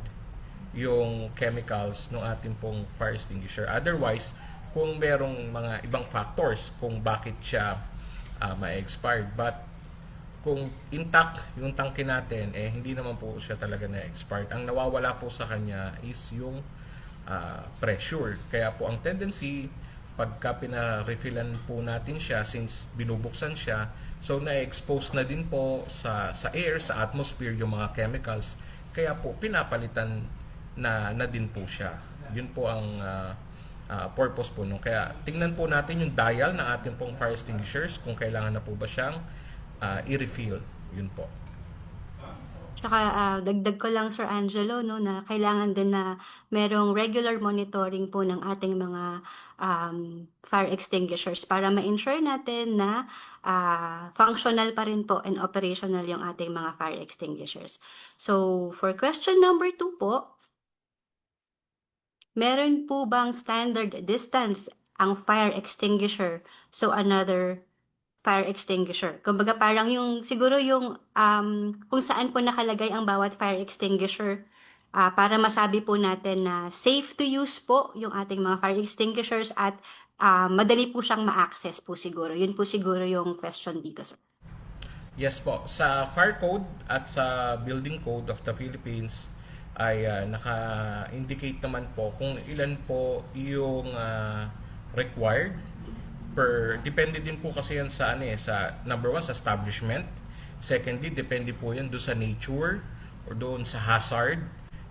yung chemicals ng ating pong fire extinguisher. Otherwise, kung merong mga ibang factors kung bakit siya ma-expired. But kung intact yung tangke natin, hindi naman po siya talaga na-expired. Ang nawawala po sa kanya is yung pressure. Kaya po ang tendency, pagka pina-refillan po natin siya, since binubuksan siya, so na-expose na din po sa air, sa atmosphere, yung mga chemicals. Kaya po pinapalitan na din po siya. Yun po ang purpose po nung. Kaya tingnan po natin yung dial ng ating pong fire extinguishers kung kailangan na po ba siyang i-refill. Yun po. Tsaka dagdag ko lang, Sir Angelo, no, na kailangan din na merong regular monitoring po ng ating mga fire extinguishers para ma-ensure natin na functional pa rin po and operational yung ating mga fire extinguishers. So, for question number 2 po, meron po bang standard distance ang fire extinguisher so another fire extinguisher? Kumbaga parang yung siguro yung kung saan po nakalagay ang bawat fire extinguisher para masabi po natin na safe to use po yung ating mga fire extinguishers at madali po siyang ma-access po siguro. Yun po siguro yung question dito, sir. Yes po. Sa Fire Code at sa Building Code of the Philippines ay naka-indicate naman po kung ilan po yung required depende din po kasi yan sa sa number 1 sa establishment. Secondly, depende po yan doon sa nature or doon sa hazard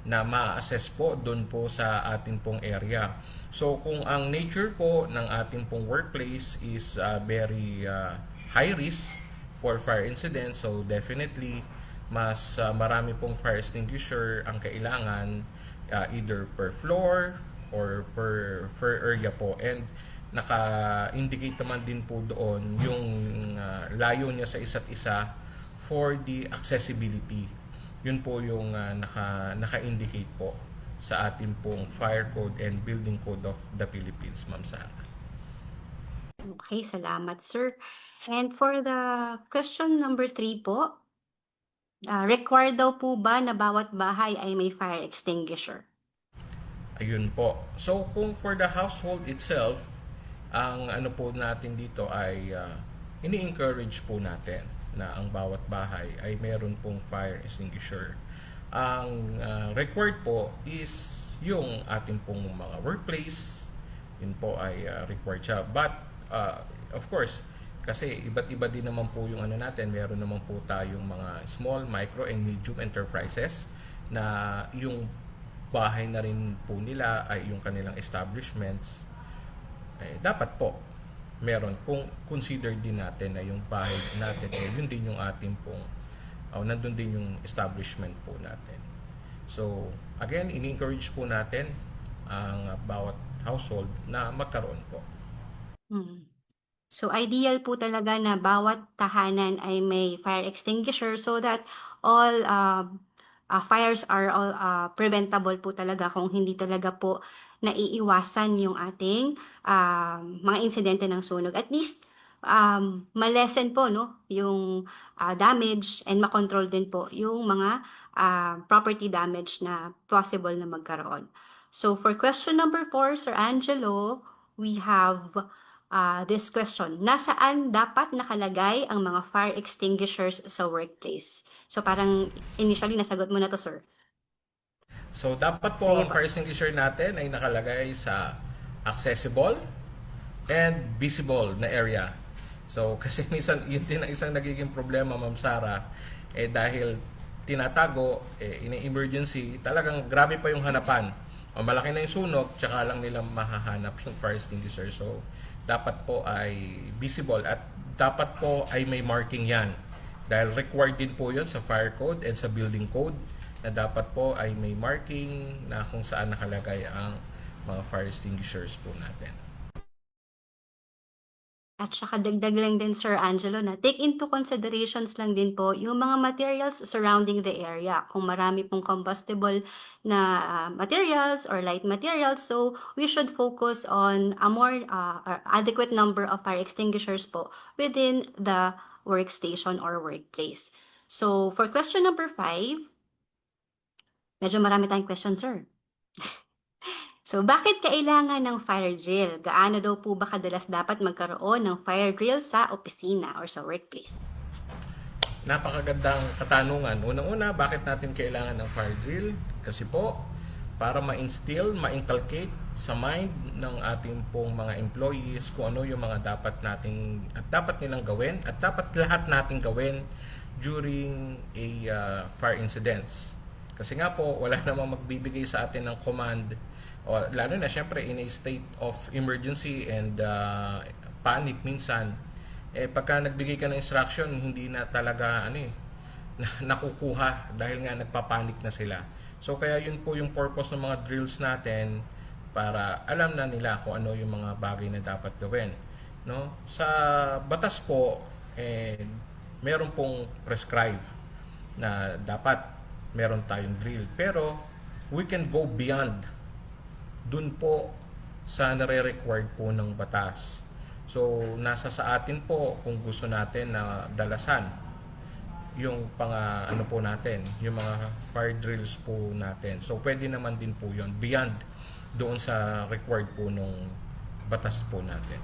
na ma-assess po doon po sa ating pong area. So kung ang nature po ng ating pong workplace is very high risk for fire incident, so definitely mas marami pong fire extinguisher ang kailangan either per floor or per area po. And naka-indicate naman din po doon yung layo niya sa isa't isa for the accessibility. Yun po yung naka-indicate po sa ating pong Fire Code and Building Code of the Philippines, Ma'am Sara. Okay, salamat, sir. And for the question number 3 po, required daw po ba na bawat bahay ay may fire extinguisher? Ayun po. So kung for the household itself, ang ano po natin dito ay ini-encourage po natin na ang bawat bahay ay meron pong fire extinguisher. Ang required po is yung ating pong mga workplace, yun po ay required siya. But of course, kasi iba't iba din naman po yung ano natin, meron naman po tayong mga small, micro, and medium enterprises na yung bahay na rin po nila ay yung kanilang establishments. Dapat po meron, kung consider din natin na yung bahay natin yun din yung ating pong nandun din yung establishment po natin. So again, ini-encourage po natin ang bawat household na magkaroon po. So ideal po talaga na bawat tahanan ay may fire extinguisher so that all fires are all preventable po talaga kung hindi talaga po naiiwasan yung ating mga insidente ng sunog. At least malesen po no yung damage and makontrol din po yung mga property damage na possible na magkaroon. So for question number 4, Sir Angelo, we have this question. Nasaan dapat nakalagay ang mga fire extinguishers sa workplace? So parang initially nasagot mo na to, sir. So dapat po ang fire extinguisher natin ay nakalagay sa accessible and visible na area. So kasi minsan yun din ang isang nagiging problema, Ma'am Sara, dahil tinatago in emergency, talagang grabe pa yung hanapan. Malaki na yung sunog, tsaka lang nila mahahanap yung fire extinguisher. So dapat po ay visible at dapat po ay may marking yan. Dahil required din po yun sa fire code and sa building code na dapat po ay may marking na kung saan nakalagay ang mga fire extinguishers po natin. At saka dagdag lang din, Sir Angelo, na take into considerations lang din po yung mga materials surrounding the area. Kung marami pong combustible na materials or light materials, so we should focus on a more adequate number of fire extinguishers po within the workstation or workplace. So for question number 5, medyo marami tayong question, sir. So, bakit kailangan ng fire drill? Gaano daw po ba kadalas dapat magkaroon ng fire drill sa opisina or sa workplace? Napakagandang katanungan. Unang-una, bakit natin kailangan ng fire drill? Kasi po, para ma-instill, ma-inculcate sa mind ng ating pong mga employees kung ano yung mga dapat nilang gawin at dapat lahat nating gawin during a fire incidents. Kasi nga po, wala namang magbibigay sa atin ng command lalo na syempre in a state of emergency and panic minsan pagka nagbigay ka ng instruction hindi na talaga nakukuha dahil nga nagpapanik na sila. So kaya yun po yung purpose ng mga drills natin, para alam na nila kung ano yung mga bagay na dapat gawin, no? Sa batas po meron pong prescribe na dapat meron tayong drill, pero we can go beyond dun po sa nare-required po ng batas. So nasa sa atin po kung gusto natin na dalasan yung po natin, yung mga fire drills po natin. So pwede naman din po yun beyond doon sa required po nung batas po natin.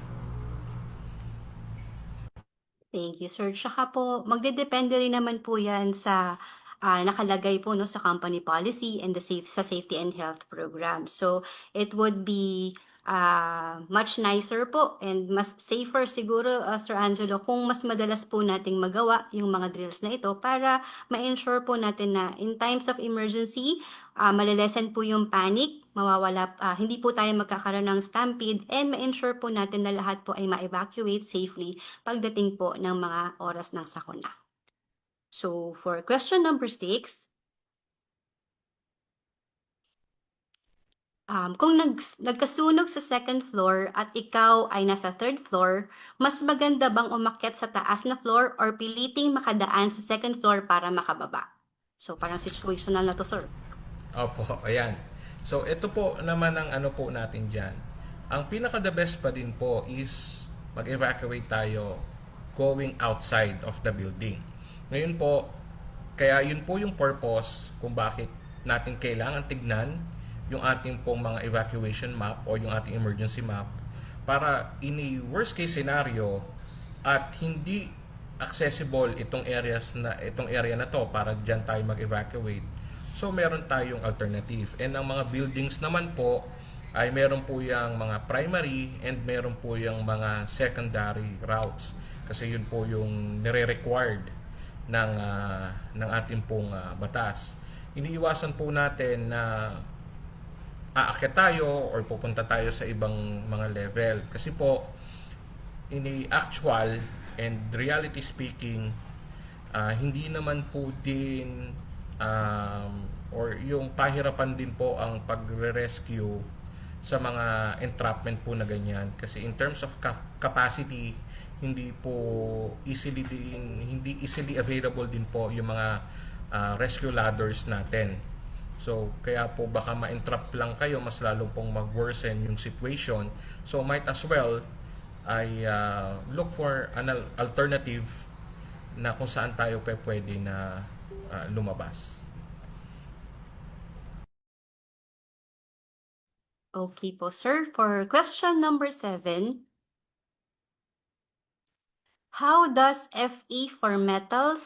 Thank you, sir. Tsaka po, magdedepende rin naman po yan sa nakalagay po no sa company policy and sa safety and health program. So it would be much nicer po and mas safer siguro, Sir Angelo, kung mas madalas po nating magawa yung mga drills na ito para ma-ensure po natin na in times of emergency, malilesen po yung panic, mawawala, hindi po tayo magkakaroon ng stampede, and ma-ensure po natin na lahat po ay ma-evacuate safely pagdating po ng mga oras ng sakuna. So, for question number 6, kung nagkasunog sa second floor at ikaw ay nasa third floor, mas maganda bang umakyat sa taas na floor or piliting makadaan sa second floor para makababa? So, parang situational na to, sir. Opo, ayan. So, ito po naman ang po natin dyan. Ang pinaka-the best pa din po is mag-evacuate tayo going outside of the building. Ngayon po, kaya yun po yung purpose kung bakit natin kailangan tignan yung ating pong mga evacuation map o yung ating emergency map para in a worst case scenario at hindi accessible itong area na to para diyan tayo mag-evacuate. So meron tayong alternative. And ang mga buildings naman po ay meron po yung mga primary and meron po yung mga secondary routes. Kasi yun po yung nire-required ng ating pong batas. Iniiwasan po natin na aakyat tayo or pupunta tayo sa ibang mga level. Kasi po, in a actual and reality speaking, hindi naman po din or yung pahirapan din po ang pagre-rescue sa mga entrapment po na ganyan. Kasi in terms of capacity, hindi easily available din po yung mga rescue ladders natin. So, kaya po baka ma-entrap lang kayo, mas lalo pong mag-worsen yung situation. So, might as well ay look for an alternative na kung saan tayo pwede na lumabas. Okay po, sir. For question number 7, how does FE for metals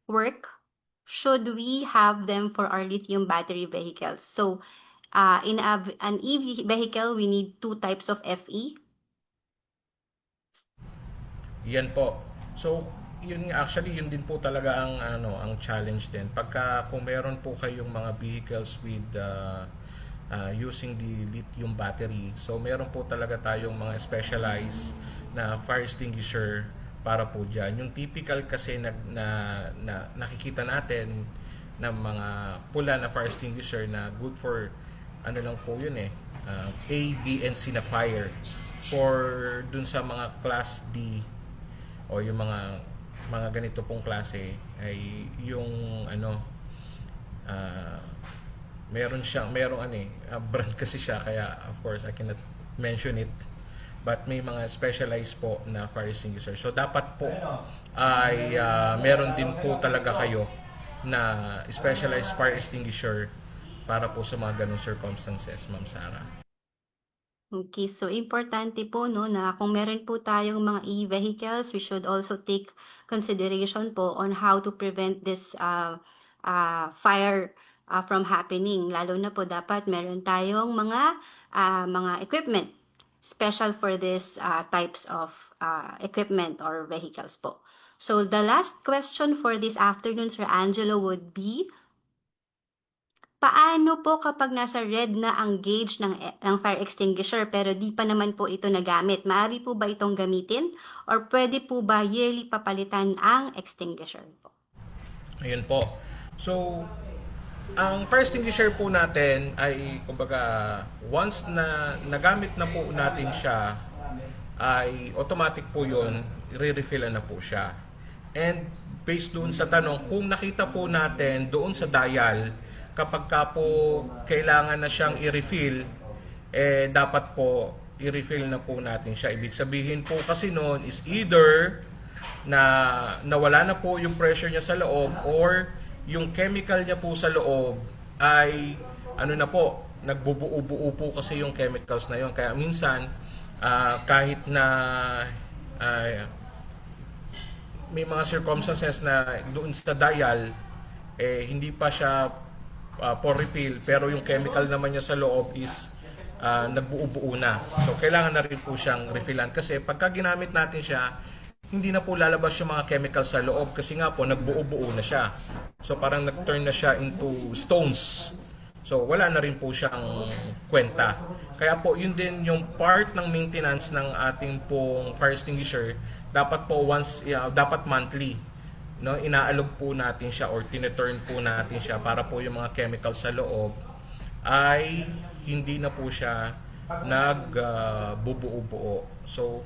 work? Should we have them for our lithium battery vehicles? So, in an EV vehicle, we need 2 types of FE. Yan po. So, yun actually yun din po talaga ang challenge din. Pagka kung meron po kayong mga vehicles with using the lithium battery, so meron po talaga tayong mga specialized na fire extinguisher para po dyan. Yung typical kasi na nakikita natin ng mga pula na fire extinguisher na good for lang po yun A, B, and C na fire. For dun sa mga class D o yung mga ganito pong klase ay yung merong brand kasi siya, kaya of course I cannot mention it, but may mga specialized po na fire extinguisher. So dapat po ay meron din po talaga kayo na specialized fire extinguisher para po sa mga ganung circumstances, Ma'am Sara. Okay, so importante po na kung meron po tayong mga e-vehicles, we should also take consideration po on how to prevent this fire from happening. Lalo na po dapat meron tayong mga equipment special for this types of equipment or vehicles po. So the last question for this afternoon, Sir Angelo, would be, paano po kapag nasa red na ang gauge ng fire extinguisher pero di pa naman po ito nagamit? Maaari po ba itong gamitin or pwede po ba yearly papalitan ang extinguisher po? Ayun po. So, ang fire extinguisher po natin ay kumbaga once na nagamit na po natin siya ay automatic po yun, i-refillan na po siya. And based doon sa tanong, kung nakita po natin doon sa dial, kapag ka po kailangan na siyang i-refill, dapat po i-refill na po natin siya. Ibig sabihin po kasi noon is either na nawala na po yung pressure niya sa loob or yung chemical niya po sa loob ay na po, nagbubuo-buo po kasi yung chemicals na yun. Kaya minsan kahit na may mga circumstances na doon sa dial hindi pa siya for refill, pero yung chemical naman niya sa loob is nagbuo-buo na. So kailangan na rin po siyang refillan kasi pagka ginamit natin siya, hindi na po lalabas yung mga chemicals sa loob kasi nga po nagbuo-buo na siya. So parang nag-turn na siya into stones. So wala na rin po siyang kwenta. Kaya po yun din yung part ng maintenance ng ating pong fire extinguisher, dapat po dapat monthly. Inaalog po natin siya or tineturn po natin siya para po yung mga chemicals sa loob ay hindi na po siya nagbubuo-buo. So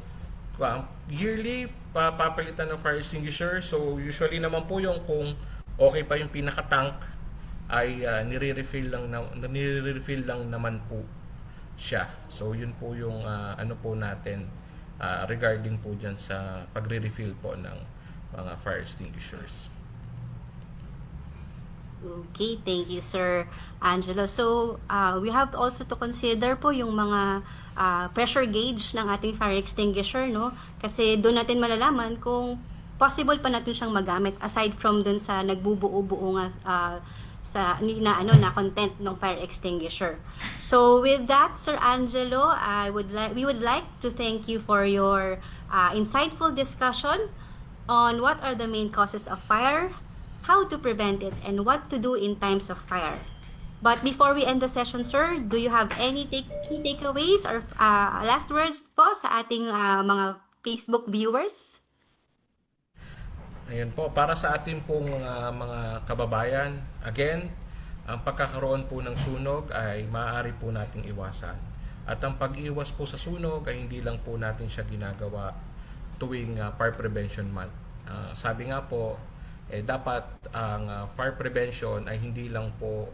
yearly papalitan ng fire extinguisher. So usually naman po yung kung okay pa yung pinaka-tank ay nire-refill lang naman po siya. So yun po yung po natin regarding po dyan sa pagre-refill po ng mga fire extinguishers. Okay, thank you, Sir Angelo. So, we have also to consider po yung mga pressure gauge ng ating fire extinguisher, no? Kasi doon natin malalaman kung possible pa natin siyang magamit aside from doon sa nagbubuo-buo nga na content ng fire extinguisher. So, with that, Sir Angelo, we would like to thank you for your insightful discussion on what are the main causes of fire, how to prevent it, and what to do in times of fire. But before we end the session, sir, do you have any key takeaways or last words po sa ating mga Facebook viewers? Ayun po, para sa ating pong mga kababayan, again, ang pagkakaroon po ng sunog ay maaari po nating iwasan. At ang pag-iwas po sa sunog ay hindi lang po natin siya ginagawa tuwing Fire Prevention Month. Sabi nga po, dapat ang fire prevention ay hindi lang po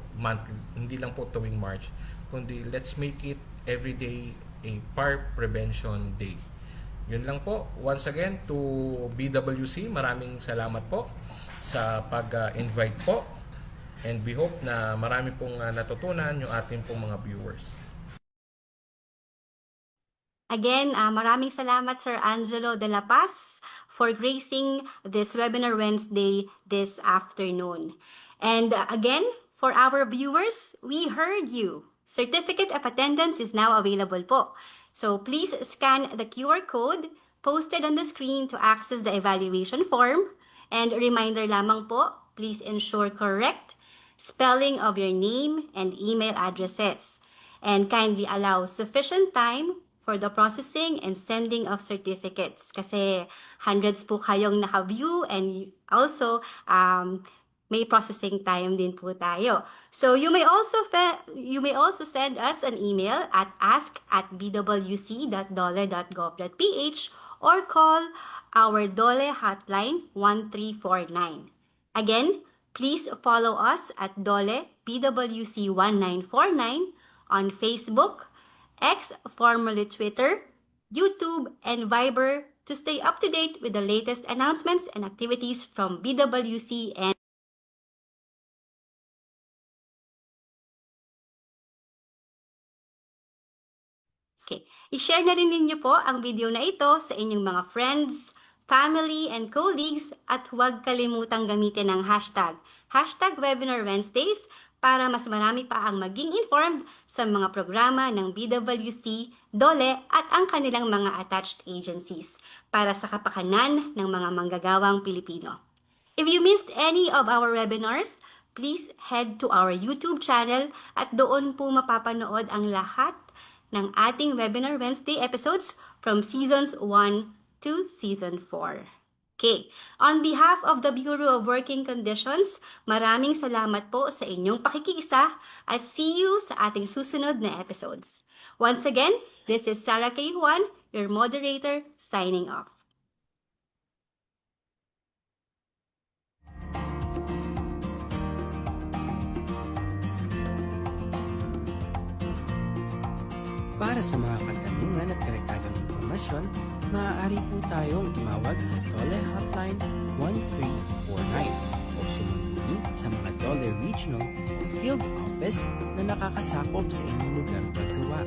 tuwing March, kundi let's make it every day a fire prevention day. Yun lang po. Once again, to BWC, maraming salamat po sa pag-invite po. And we hope na marami pong natutunan yung ating pong mga viewers. Again, maraming salamat Sir Angelo de la Paz for gracing this Webinar Wednesday this afternoon. And again, for our viewers, we heard you. Certificate of attendance is now available po. So please scan the QR code posted on the screen to access the evaluation form. And a reminder lamang po, please ensure correct spelling of your name and email addresses. And kindly allow sufficient time for the processing and sending of certificates. Kasi hundreds po kayong naka-view and also may processing time din po tayo. So you may also send us an email at ask@bwc.dole.gov.ph or call our Dole hotline 1349. Again, please follow us at Dole BWC 1949 on Facebook, X, formerly Twitter, YouTube, and Viber to stay up to date with the latest announcements and activities from BWC and Okay. I-share na rin ninyo po ang video na ito sa inyong mga friends, family, and colleagues at huwag kalimutang gamitin ang hashtag Webinar Wednesdays para mas marami pa ang maging informed sa mga programa ng BWC, DOLE at ang kanilang mga attached agencies para sa kapakanan ng mga manggagawang Pilipino. If you missed any of our webinars, please head to our YouTube channel at doon po mapapanood ang lahat ng ating Webinar Wednesday episodes from Seasons 1 to Season 4. Okay, on behalf of the Bureau of Working Conditions, maraming salamat po sa inyong pakikiisa at see you sa ating susunod na episodes. Once again, this is Sarah K. Juan, your moderator, signing off. Para sa mga katanungan at karagdagang impormasyon, maaari po tayong tumawag sa Dole Hotline 1349 o sumambuli sa mga Dole Regional o Field Office na nakakasakop sa inyong lugar paggawa.